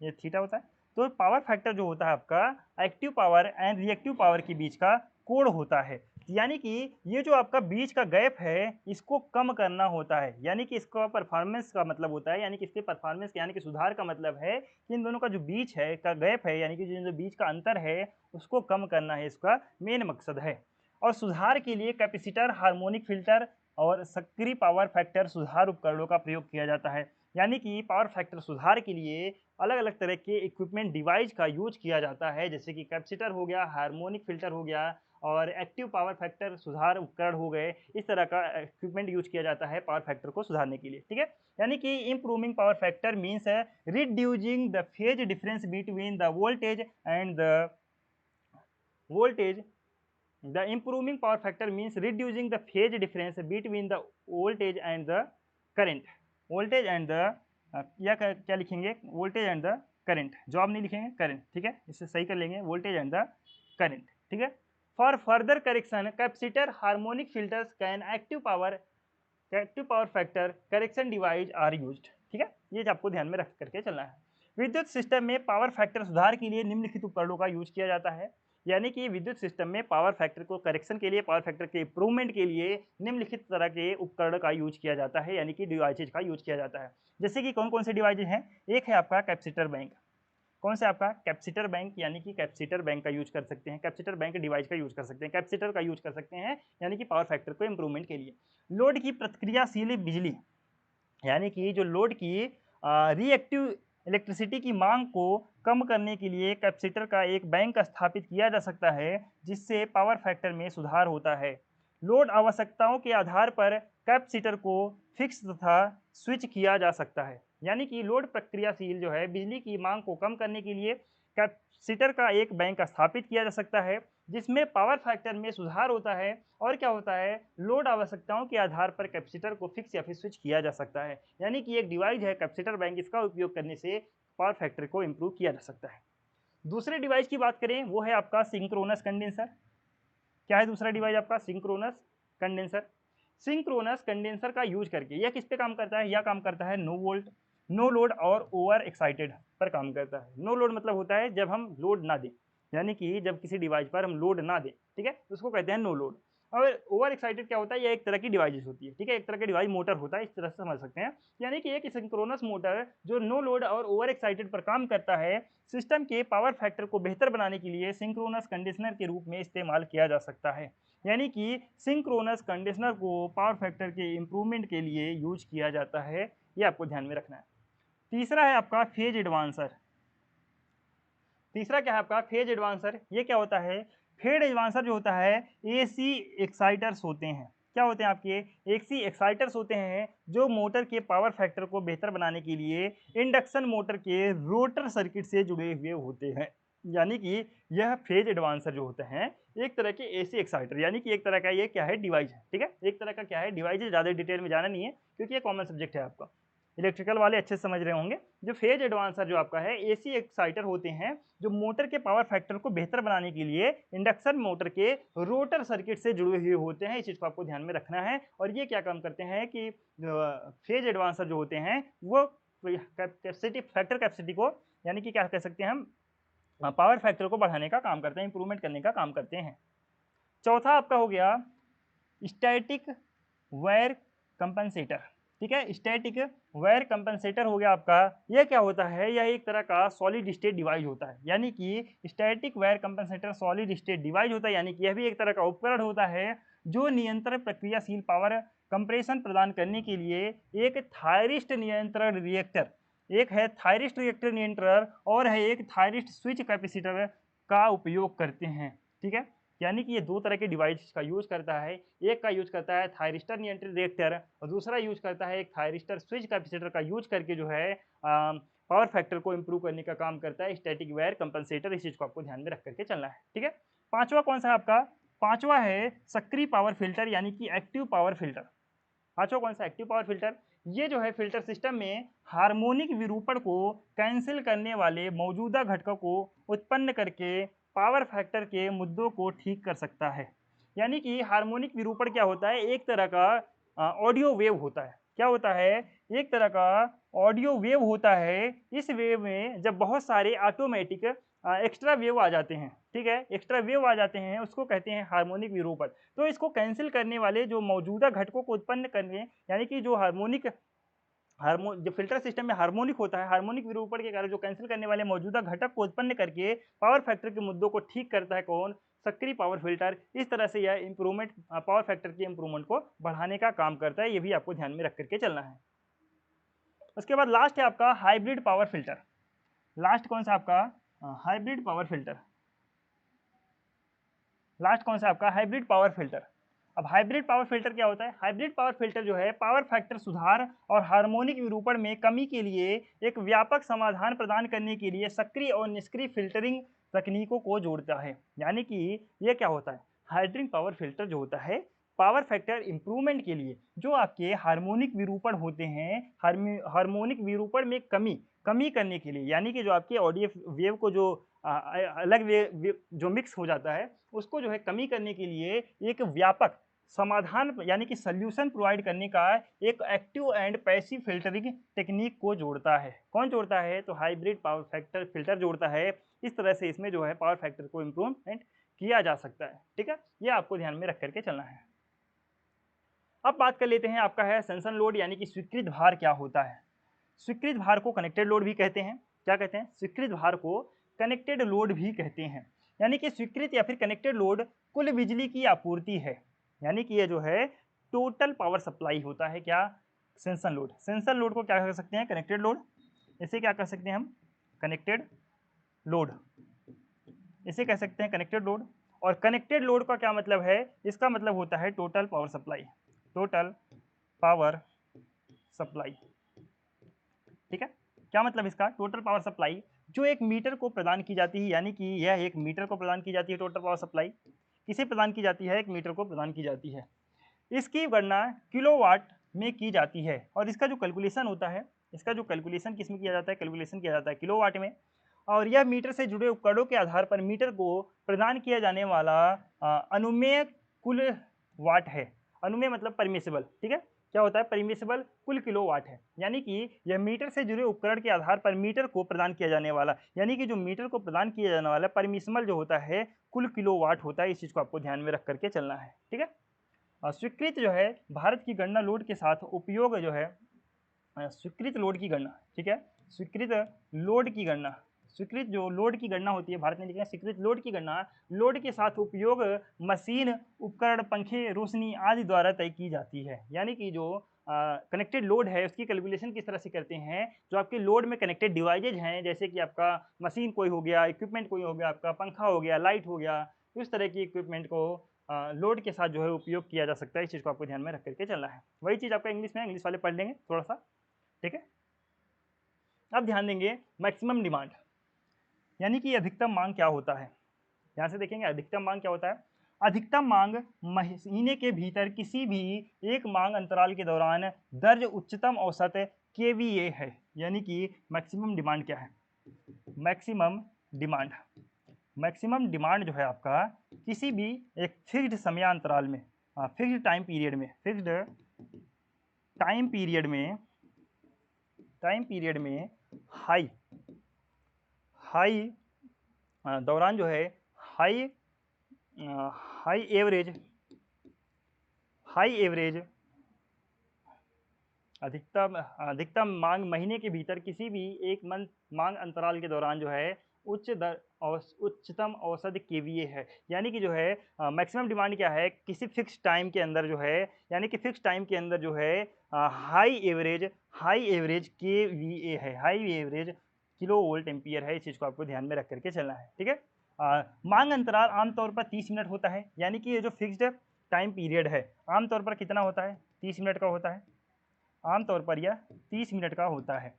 ये थीटा होता है। तो पावर फैक्टर जो होता है आपका active power and reactive power के बीच का कोण होता है, यानी कि ये जो आपका बीच का गैप है इसको कम करना होता है। यानी कि इसका परफॉर्मेंस का मतलब होता है, यानी कि इसके परफॉर्मेंस यानी कि सुधार का मतलब है कि इन दोनों का जो बीच है का गैप है, यानी कि जो बीच का अंतर है उसको कम करना है, इसका मेन मकसद है। और सुधार के लिए कैपेसिटर, हार्मोनिक फिल्टर और सक्रिय पावर फैक्टर सुधार उपकरणों का प्रयोग किया जाता है। यानी कि पावर फैक्टर सुधार के लिए अलग अलग तरह के इक्विपमेंट डिवाइस का यूज किया जाता है, जैसे कि कैपेसिटर हो गया, हार्मोनिक फिल्टर हो गया, और एक्टिव पावर फैक्टर सुधार उपकरण हो गए। इस तरह का इक्विपमेंट यूज किया जाता है पावर फैक्टर को सुधारने के लिए, ठीक है। यानी कि improving power factor means reducing the phase difference between the voltage The improving power factor means reducing the phase difference between the voltage and the current. Voltage and the या क्या लिखेंगे, voltage and the current, job नहीं लिखेंगे current, ठीक है, इसे सही कर लेंगे, voltage and the current, ठीक है। For further correction, capacitor, harmonic filters can active power factor correction device are used, ठीक है। ये आपको ध्यान में रख करके चलना है। विद्युत सिस्टम में पावर फैक्टर सुधार के लिए निम्नलिखित उपकरणों का यूज किया जाता है। यानी कि विद्युत सिस्टम में पावर फैक्टर को करेक्शन के लिए, पावर फैक्टर के इंप्रूवमेंट के लिए निम्नलिखित तरह के उपकरण का यूज किया जाता है, यानी कि डिवाइसेज का यूज किया जाता है। जैसे कि कौन कौन से डिवाइसेज हैं? एक है आपका कैपेसिटर बैंक। कौन सा आपका? कैपेसिटर बैंक, यानी कि कैपेसिटर बैंक का यूज कर सकते हैं, कैपेसिटर बैंक डिवाइस का यूज कर सकते हैं, कैपेसिटर का यूज कर सकते हैं, यानी कि पावर फैक्टर को इंप्रूवमेंट के लिए। लोड की प्रतिक्रियाशील बिजली, यानी कि जो लोड की रिएक्टिव इलेक्ट्रिसिटी की मांग को कम करने के लिए कैपेसिटर का एक बैंक स्थापित किया जा सकता है, जिससे पावर फैक्टर में सुधार होता है। लोड आवश्यकताओं के आधार पर कैपेसिटर को फिक्स तथा स्विच किया जा सकता है, यानी कि लोड प्रतिक्रियाशील जो है बिजली की मांग को कम करने के लिए कैपेसिटर का एक बैंक स्थापित किया जा सकता है, जिसमें पावर फैक्टर में सुधार होता है। और क्या होता है? लोड आवश्यकताओं के आधार पर कैपेसिटर को फिक्स या फिर स्विच किया जा सकता है, यानी कि एक डिवाइस है कैपेसिटर बैंक, इसका उपयोग करने से पावर फैक्टर को इंप्रूव किया जा सकता है। दूसरे डिवाइस की बात करें, वो है आपका सिंक्रोनस कंडेंसर। क्या है दूसरा डिवाइस आपका? Synchronous condenser. सिंक्रोनस कंडेंसर का यूज करके यह किस पे काम करता है? यह काम करता है नो वोल्ट, नो लोड और ओवर एक्साइटेड पर काम करता है। नो लोड मतलब होता है जब हम लोड ना दें, यानी कि जब किसी डिवाइस पर हम लोड ना दें, ठीक है, उसको कहते हैं नो लोड। और ओवर एक्साइटेड क्या होता है? यह एक तरह की डिवाइस होती है, ठीक है, एक तरह का डिवाइस मोटर होता है, इस तरह से समझ सकते हैं। यानी कि एक सिंक्रोनस मोटर जो नो लोड और ओवर एक्साइटेड पर काम करता है, सिस्टम के पावर फैक्टर को बेहतर बनाने के लिए सिंक्रोनस कंडीशनर के रूप में इस्तेमाल किया जा सकता है। यानी कि सिंक्रोनस कंडीशनर को पावर फैक्टर के इंप्रूवमेंट के लिए यूज किया जाता है, ये आपको ध्यान में रखना है। तीसरा है आपका फेज एडवांसर। तीसरा क्या है आपका? Phase advancer. ये क्या होता है? फेज एडवांसर जो होता है एसी एक्साइटर्स होते हैं। क्या होते हैं आपके? एसी एक्साइटर्स होते हैं जो मोटर के पावर फैक्टर को बेहतर बनाने के लिए इंडक्शन मोटर के रोटर सर्किट से जुड़े हुए होते हैं। यानी कि यह फेज एडवांसर जो होते हैं एक तरह के एसी एक्साइटर, यानी कि एक तरह का ये क्या है? डिवाइस है, ठीक है, एक तरह का क्या है? डिवाइस है। ज़्यादा डिटेल में जाना नहीं है क्योंकि ये कॉमन सब्जेक्ट है आपका, इलेक्ट्रिकल वाले अच्छे से समझ रहे होंगे। जो फेज एडवांसर जो आपका है एसी एक्साइटर होते हैं जो मोटर के पावर फैक्टर को बेहतर बनाने के लिए इंडक्शन मोटर के रोटर सर्किट से जुड़े हुए होते हैं। इस चीज़ को आपको ध्यान में रखना है। और ये क्या काम करते हैं कि फेज एडवांसर जो होते हैं वो कैपेसिटी फैक्टर कैपेसिटी को, यानी कि क्या कह सकते हैं हम, पावर फैक्टर को बढ़ाने का काम करते हैं, इंप्रूवमेंट करने का काम करते हैं। चौथा आपका हो गया स्टैटिक वायर कंपनसेटर। ठीक है, स्टैटिक वायर कंपनसेटर हो गया आपका। यह क्या होता है? यह एक तरह का सॉलिड स्टेट डिवाइस होता है, यानी कि static wire compensator solid state device होता है, यानी कि यह भी एक तरह का उपकरण होता है जो नियंत्रण प्रक्रियाशील पावर कंप्रेशन प्रदान करने के लिए एक थायरिस्ट नियंत्रण रिएक्टर, एक है थायरिस्ट रिएक्टर नियंत्रण और है एक थायरिस्ट स्विच कैपेसिटर का उपयोग करते हैं। ठीक है, यानी कि ये दो तरह के डिवाइस का यूज करता है। एक का यूज करता है थायरिस्टर नियंत्रित रिएक्टर और दूसरा यूज करता है एक थायरिस्टर स्विच कैपेसिटर का यूज करके जो है पावर फैक्टर को इंप्रूव करने का काम करता है स्टैटिक वायर कंपनसेटर। इस चीज को आपको ध्यान में रख करके चलना है। ठीक है, पांचवा कौन सा है आपका? पांचवा है सक्रिय पावर फिल्टर, यानी कि एक्टिव पावर फिल्टर। पांचवा कौन सा? Active power filter. ये जो है फिल्टर सिस्टम में हार्मोनिक विरूपण को कैंसिल करने वाले मौजूदा घटकों को उत्पन्न करके पावर फैक्टर के मुद्दों को ठीक कर सकता है। यानी कि हार्मोनिक विरूपण क्या होता है? एक तरह का ऑडियो वेव होता है। क्या होता है? एक तरह का ऑडियो वेव होता है। इस वेव में जब बहुत सारे ऑटोमेटिक एक्स्ट्रा वेव आ जाते हैं, ठीक है, एक्स्ट्रा वेव आ जाते हैं, उसको कहते हैं हार्मोनिक विरूपण। तो इसको कैंसिल करने वाले जो मौजूदा घटकों को उत्पन्न करने, यानी कि जो जो फिल्टर सिस्टम में हार्मोनिक होता है, हार्मोनिक विरूपण के कारण जो कैंसिल करने वाले मौजूदा घटक को उत्पन्न करके पावर फैक्टर के मुद्दों को ठीक करता है कौन? सक्रिय पावर फिल्टर। इस तरह से यह इंप्रूवमेंट पावर फैक्टर के इंप्रूवमेंट को बढ़ाने का काम करता है। ये भी आपको ध्यान में रख करके चलना है। उसके बाद लास्ट है आपका हाइब्रिड पावर फिल्टर। लास्ट कौन सा आपका? Hybrid power filter. लास्ट कौन सा आपका? Hybrid power filter. अब हाइब्रिड पावर फिल्टर क्या होता है? हाइब्रिड पावर फिल्टर जो है पावर फैक्टर सुधार और हार्मोनिक विरूपण में कमी के लिए एक व्यापक समाधान प्रदान करने के लिए सक्रिय और निष्क्रिय फिल्टरिंग तकनीकों को जोड़ता है। यानी कि यह क्या होता है? हाइब्रिड पावर फिल्टर जो होता है पावर फैक्टर इंप्रूवमेंट के लिए जो आपके हार्मोनिक विरूपण होते हैं, हार्मोनिक विरूपण में कमी करने के लिए, यानी कि जो आपके ऑडियो वेव को जो अलग वे जो मिक्स हो जाता है उसको जो है कमी करने के लिए एक व्यापक समाधान, यानी कि सॉल्यूशन प्रोवाइड करने का एक active and passive filtering technique को जोड़ता है। कौन जोड़ता है? तो हाइब्रिड पावर फैक्टर फिल्टर जोड़ता है। इस तरह से इसमें जो है पावर फैक्टर को इम्प्रूवमेंट किया जा सकता है। ठीक है, ये आपको ध्यान में रख करके चलना है। अब बात कर लेते हैं आपका है सेंसन लोड यानी कि स्वीकृत भार क्या होता है। स्वीकृत भार को कनेक्टेड लोड भी कहते हैं। क्या कहते हैं? स्वीकृत भार को कनेक्टेड लोड भी कहते हैं। यानी कि स्वीकृत या फिर कनेक्टेड लोड कुल बिजली की आपूर्ति है, यानी कि ये जो है टोटल पावर सप्लाई होता है। क्या? Sanction load. सेंसन लोड को क्या कह सकते हैं? Connected load. इसे क्या कह सकते हैं हम? Connected load. इसे कह सकते हैं कनेक्टेड लोड। और कनेक्टेड लोड का क्या मतलब है? इसका मतलब होता है total power supply. Total power supply. ठीक है, क्या मतलब इसका? टोटल पावर सप्लाई जो एक मीटर को प्रदान की जाती है, यानी कि यह एक मीटर को प्रदान की जाती है। टोटल पावर सप्लाई किसे प्रदान की जाती है? एक मीटर को प्रदान की जाती है। इसकी गणना किलोवाट में की जाती है और इसका जो कैलकुलेशन होता है, इसका जो कैलकुलेशन किसमें किया जाता है? कैलकुलेशन किया जाता है किलोवाट में। और यह मीटर से जुड़े उपकरणों के आधार पर मीटर को प्रदान किया जाने वाला अनुमेय कुल वाट है। अनुमेय मतलब परमिसिबल। ठीक है, क्या होता है? परमिसिबल कुल किलोवाट है, यानी कि यह मीटर से जुड़े उपकरण के आधार पर मीटर को प्रदान किया जाने वाला, यानी कि जो मीटर को प्रदान किया जाने वाला परमिसिबल जो होता है कुल किलोवाट होता है। इस चीज को आपको ध्यान में रख करके चलना है। ठीक है, स्वीकृत जो है भारत की गणना लोड के साथ उपयोग जो है स्वीकृत लोड की गणना। ठीक है, स्वीकृत लोड की गणना, स्वीकृत जो लोड की गणना होती है, भारत ने लिखा है स्वीकृत लोड की गणना लोड के साथ उपयोग मशीन, उपकरण, पंखे, रोशनी आदि द्वारा तय की जाती है। यानी कि जो कनेक्टेड लोड है उसकी कैलकुलेशन किस तरह से करते हैं? जो आपके लोड में कनेक्टेड डिवाइसेज हैं, जैसे कि आपका मशीन कोई हो गया, इक्विपमेंट कोई हो गया, आपका पंखा हो गया, लाइट हो गया, इस तरह की इक्विपमेंट को लोड के साथ जो है उपयोग किया जा सकता है। इस चीज़ को आपको ध्यान में रख करके चलना है। वही चीज़ आपका इंग्लिश में, इंग्लिश वाले पढ़ लेंगे थोड़ा सा। ठीक है, अब ध्यान देंगे मैक्सिमम डिमांड, यानी कि अधिकतम मांग क्या होता है। ध्यान से देखेंगे अधिकतम मांग क्या होता है। अधिकतम मांग महीने के भीतर किसी भी एक मांग अंतराल के दौरान दर्ज उच्चतम औसत केवीए है। यानी कि मैक्सिमम डिमांड क्या है? मैक्सिमम डिमांड, मैक्सिमम डिमांड जो है आपका किसी भी एक फिक्स्ड समयांतराल में, फिक्स्ड टाइम पीरियड में, फिक्स्ड टाइम पीरियड में, टाइम पीरियड में हाई हाई दौरान जो है high high average, high average अधिकतम अधिकतम मांग महीने के भीतर किसी भी एक मंथ मांग अंतराल के दौरान जो है उच्चतम औसत केवीए है। यानी कि जो है मैक्सिमम डिमांड क्या है? किसी फिक्स टाइम के अंदर जो है, यानी कि फिक्स टाइम के अंदर जो है हाई एवरेज केवीए है, high average kilo volt ampere है। इस चीज़ को आपको ध्यान में रख करके चलना है। ठीक है, मांग अंतराल आमतौर पर 30 मिनट होता है, यानी कि ये जो फिक्स्ड टाइम पीरियड है आमतौर पर कितना होता है? 30 मिनट का होता है। आमतौर पर यह 30 मिनट का होता है।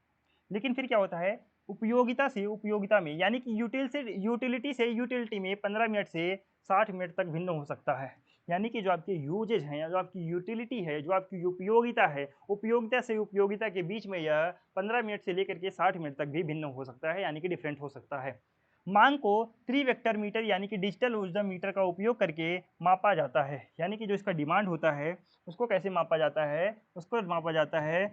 लेकिन फिर क्या होता है? उपयोगिता से उपयोगिता में, यानी कि यूटिलिटी से यूटिलिटी में 15 मिनट से 60 मिनट तक भिन्न हो सकता है। यानी कि जो आपके यूजेज हैं या जो आपकी यूटिलिटी है, जो आपकी उपयोगिता है, उपयोगिता से उपयोगिता के बीच में यह 15 मिनट से लेकर के 60 मिनट तक भी भिन्न हो सकता है, यानी कि डिफरेंट हो सकता है। मांग को त्रिवेक्टर मीटर यानी कि डिजिटल ऊर्जा मीटर का उपयोग करके मापा जाता है। यानी कि जो इसका डिमांड होता है उसको कैसे मापा जाता है? उसको मापा जाता है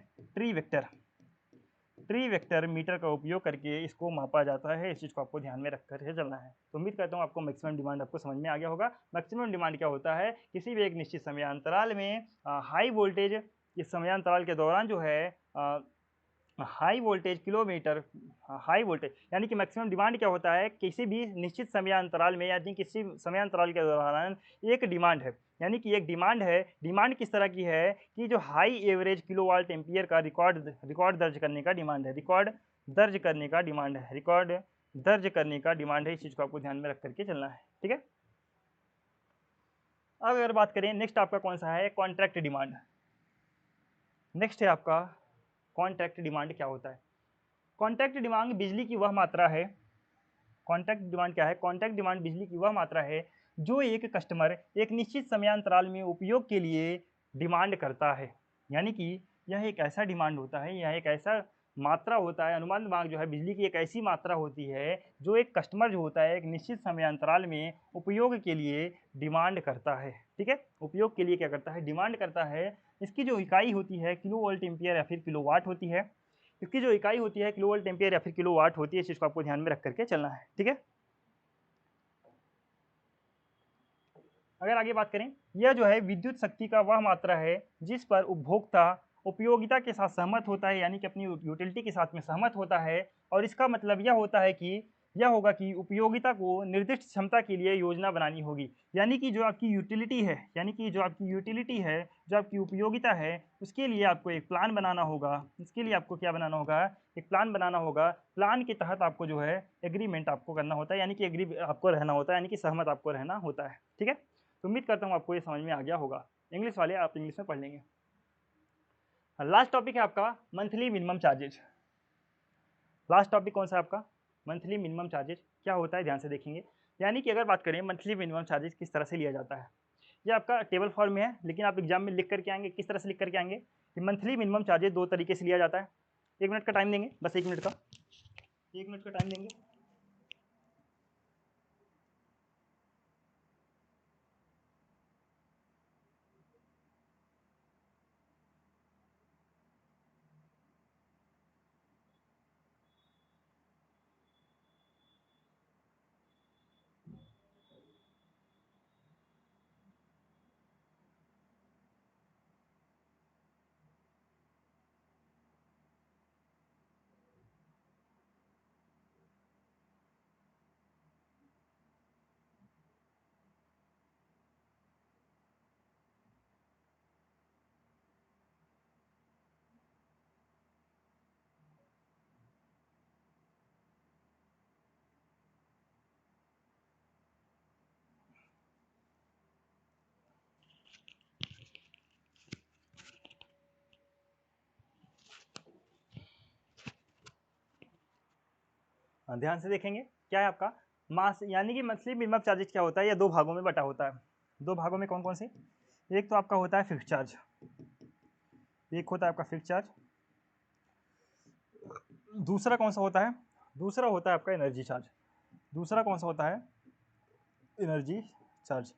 त्रिवेक्टर मीटर का उपयोग करके इसको मापा जाता है। इस चीज़ को आपको ध्यान में रख कर चलना है। तो उम्मीद करता हूँ आपको मैक्सिमम डिमांड आपको समझ में आ गया होगा। मैक्सिमम डिमांड क्या होता है? किसी भी एक निश्चित समयांतराल में हाई वोल्टेज, इस समयांतराल के दौरान जो है high voltage kilometre, high voltage यानी कि मैक्सिमम डिमांड क्या होता है? किसी भी निश्चित समयांतराल में, यानी किसी समयांतराल के दौरान एक डिमांड है, यानी कि एक डिमांड है। डिमांड किस तरह की है कि जो हाई एवरेज किलोवाट एम्पियर का रिकॉर्ड दर्ज करने का डिमांड है, रिकॉर्ड दर्ज करने का डिमांड है, रिकॉर्ड दर्ज करने का डिमांड है। इस चीज़ को आपको ध्यान में रख करके चलना है। ठीक है, अब अगर बात करें नेक्स्ट आपका कौन सा है? Contract demand. नेक्स्ट है आपका कॉन्ट्रैक्ट डिमांड। क्या होता है? कॉन्ट्रैक्ट डिमांड बिजली की वह मात्रा है। कॉन्ट्रैक्ट डिमांड क्या है? कॉन्ट्रैक्ट डिमांड बिजली की वह मात्रा है जो एक कस्टमर एक निश्चित समयांतराल में उपयोग के लिए डिमांड करता है। यानी कि यह एक ऐसा डिमांड होता है, यह एक ऐसा मात्रा होता है, अनुमान मांग जो है बिजली की एक ऐसी मात्रा होती है जो एक कस्टमर जो होता है एक निश्चित समयांतराल में उपयोग के लिए डिमांड करता है। ठीक है, उपयोग के लिए क्या करता है? डिमांड करता है। इसकी जो इकाई होती है किलो वोल्ट एम्पियर या फिर किलोवाट होती है। इसकी जो इकाई होती है किलो वोल्ट एम्पियर या फिर किलोवाट होती है। इस चीज़ को आपको ध्यान में रख करके चलना है। ठीक है, अगर आगे बात करें, यह जो है विद्युत शक्ति का वह मात्रा है जिस पर उपभोक्ता उपयोगिता के साथ सहमत होता है, यानी कि अपनी यूटिलिटी के साथ में सहमत होता है। और इसका मतलब यह होता है कि यह होगा कि उपयोगिता को निर्दिष्ट क्षमता के लिए योजना बनानी होगी, यानी कि जो आपकी यूटिलिटी है, यानी कि जो आपकी यूटिलिटी है, जो आपकी उपयोगिता है, उसके लिए आपको एक प्लान बनाना होगा। इसके लिए आपको क्या बनाना होगा? एक प्लान बनाना होगा। प्लान के तहत आपको जो है एग्रीमेंट आपको करना होता है, यानी कि एग्री आपको रहना होता है, यानी कि सहमत आपको रहना होता है। ठीक है, तो उम्मीद करता हूँ आपको ये समझ में आ गया होगा। इंग्लिश वाले आप इंग्लिश में पढ़ लेंगे। लास्ट टॉपिक है आपका monthly minimum charges. Last topic कौन सा है आपका? मंथली मिनिमम चार्जेज क्या होता है, ध्यान से देखेंगे। यानी कि अगर बात करें मंथली मिनिमम चार्जेज किस तरह से लिया जाता है, ये आपका टेबल फॉर्म में है, लेकिन आप एग्जाम में लिख करके आएंगे। किस तरह से लिख करके आएंगे कि मंथली मिनिमम चार्जेज दो तरीके से लिया जाता है। 1 मिनट का टाइम देंगे, बस 1 मिनट का, 1 मिनट का टाइम देंगे। ध्यान से देखेंगे, क्या है आपका मास, यानी कि मंथली मिनिमम चार्जेज क्या होता है, ये दो भागों में बटा होता है। दो भागों में कौन कौन से? एक तो आपका होता है फिक्स चार्ज, एक होता है आपका फिक्स चार्ज। दूसरा कौन सा होता है? दूसरा होता है आपका एनर्जी चार्ज। दूसरा कौन सा होता है? Energy charge.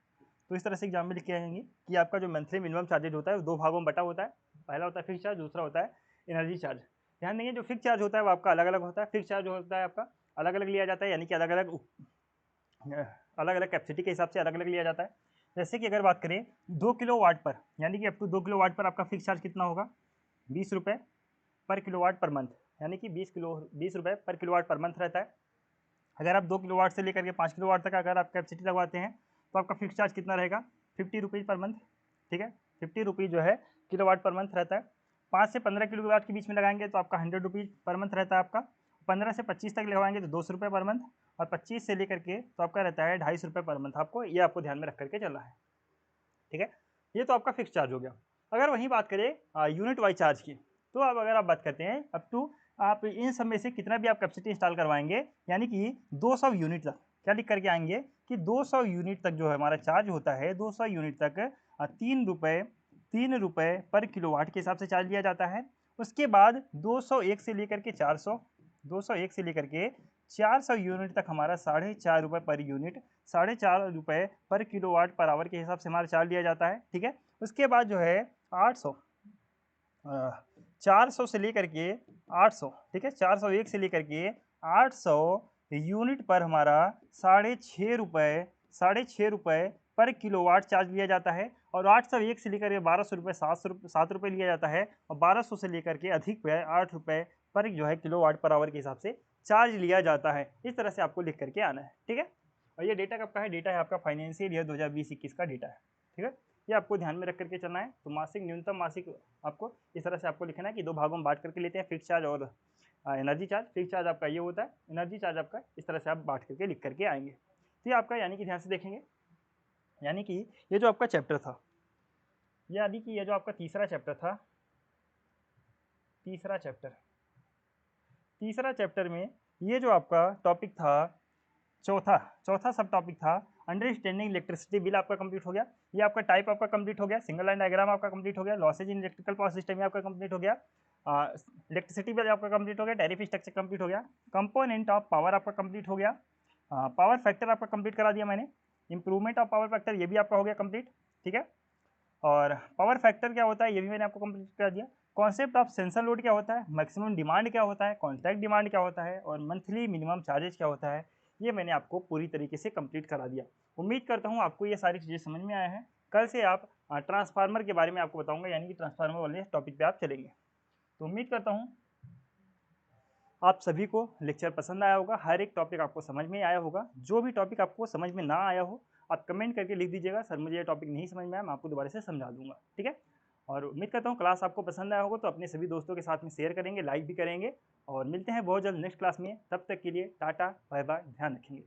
तो इस तरह से एग्जाम में लिख के आएंगे कि आपका जो मंथली मिनिमम चार्जेज होता है वो दो भागों में बटा होता है। पहला होता है फिक्स चार्ज, दूसरा होता है एनर्जी चार्ज। ध्यान देंगे, जो फिक्स चार्ज होता है वो आपका अलग अलग होता है। फिक्स चार्ज होता है आपका अलग अलग लिया जाता है, यानी कि अलग अलग कैपेसिटी के हिसाब से अलग अलग लिया जाता है। जैसे कि अगर बात करें 2 किलो वाट पर, यानी कि अप टू 2 किलो वाट पर आपका फिक्स चार्ज कितना होगा? 20 रुपये पर किलो वाट पर मंथ, यानी कि 20 रुपये पर किलो वाट पर मंथ रहता है। अगर आप 2 किलो वाट से लेकर के 5 किलो वाट तक अगर आप कैपेसिटी लगवाते हैं तो आपका फिक्स चार्ज कितना रहेगा? 50 रुपीज़ पर मंथ। ठीक है, 50 रुपीज़ जो है किलो वाट पर मंथ रहता है। 5 से 15 किलो वाट के बीच में लगाएंगे तो आपका 100 रुपीज़ पर मंथ रहता है आपका। 15 से 25 तक लगवाएंगे तो 200 रुपये पर मंथ, और 25 से लेकर के तो आपका रहता है 250 रुपये पर मंथ। आपको ये आपको ध्यान में रख करके चलना है। ठीक है, ये तो आपका फिक्स चार्ज हो गया। अगर वहीं बात करें यूनिट वाइज चार्ज की, तो अब अगर आप बात करते हैं अप टू, आप इन सब में से कितना भी आप कैपेसिटी इंस्टॉल करवाएंगे, यानी कि 200 यूनिट तक, क्या लिख करके आएंगे कि 200 यूनिट तक जो है हमारा चार्ज होता है, 200 यूनिट तक 3 रुपये पर किलोवाट के हिसाब से चार्ज लिया जाता है। उसके बाद 201 से लेकर के 400, 201 से लेकर के 400 यूनिट तक हमारा 4.5 रुपये पर यूनिट, 4.5 रुपये पर किलोवाट पर आवर के हिसाब से हमारा चार्ज लिया जाता है। ठीक है, उसके बाद जो है 800, 400 से लेकर के 800, ठीक है, 401 से लेकर के 800 यूनिट पर हमारा 6.5 रुपये पर किलोवाट चार्ज लिया जाता है। और 801 से लेकर के 1200 रुपये, 7 रुपये लिया जाता है। और 1200 से लेकर के अधिक पे 8 रुपये पर जो है किलोवाट पर आवर के हिसाब से चार्ज लिया जाता है। इस तरह से आपको लिख करके आना है। ठीक है, और ये डेटा कब का है? डेटा है आपका फाइनेंशियल ईयर 2020-21 का डेटा है। ठीक है, ये आपको ध्यान में रख करके चलना है। तो मासिक न्यूनतम मासिक आपको इस तरह से आपको लिखना है कि दो भागों में बांट करके लेते हैं, फिक्स चार्ज और एनर्जी चार्ज। फिक्स चार्ज आपका ये होता है, एनर्जी चार्ज आपका इस तरह से आप बांट करके लिख करके आएंगे। तो ये आपका, यानी कि ध्यान से देखेंगे, यानी कि ये जो आपका चैप्टर था, यानी कि ये जो आपका तीसरा चैप्टर था, तीसरा चैप्टर में ये जो आपका टॉपिक था, चौथा सब टॉपिक था अंडरस्टैंडिंग इलेक्ट्रिसिटी बिल, आपका कंप्लीट हो गया। ये आपका टाइप आपका कंप्लीट हो गया, सिंगल लाइन डायग्राम आपका कंप्लीट हो गया, losses in electrical power system आपका कंप्लीट हो गया, इलेक्ट्रिसिटी बिल आपका कंप्लीट हो गया, टैरिफ स्ट्रक्चर कंप्लीट हो गया, कंपोनेंट ऑफ पावर आपका कंप्लीट हो गया, पावर फैक्टर आपका कंप्लीट करा दिया मैंने, इंप्रूवमेंट ऑफ पावर फैक्टर ये भी आपका हो गया कंप्लीट। ठीक है, और पावर फैक्टर क्या होता है ये भी मैंने आपको कंप्लीट कर दिया। कॉन्सेप्ट ऑफ सेंसर लोड क्या होता है, मैक्सिमम डिमांड क्या होता है, कॉन्ट्रैक्ट डिमांड क्या होता है, और मंथली मिनिमम चार्जेस क्या होता है, ये मैंने आपको पूरी तरीके से कंप्लीट करा दिया। उम्मीद करता हूँ आपको ये सारी चीज़ें समझ में आया है। कल से आप ट्रांसफार्मर के बारे में आपको बताऊंगा, यानी कि ट्रांसफार्मर वाले टॉपिक पे आप चलेंगे। तो उम्मीद करता हूँ आप सभी को लेक्चर पसंद आया होगा, हर एक टॉपिक आपको समझ में आया होगा। जो भी टॉपिक आपको समझ में ना आया हो आप कमेंट करके लिख दीजिएगा, सर मुझे ये टॉपिक नहीं समझ में आया, मैं आपको दोबारा से समझा दूंगा, ठीक है। और उम्मीद करता हूँ क्लास आपको पसंद आया होगा, तो अपने सभी दोस्तों के साथ में शेयर करेंगे, लाइक भी करेंगे। और मिलते हैं बहुत जल्द नेक्स्ट क्लास में, तब तक के लिए टाटा बाय बाय, ध्यान रखेंगे।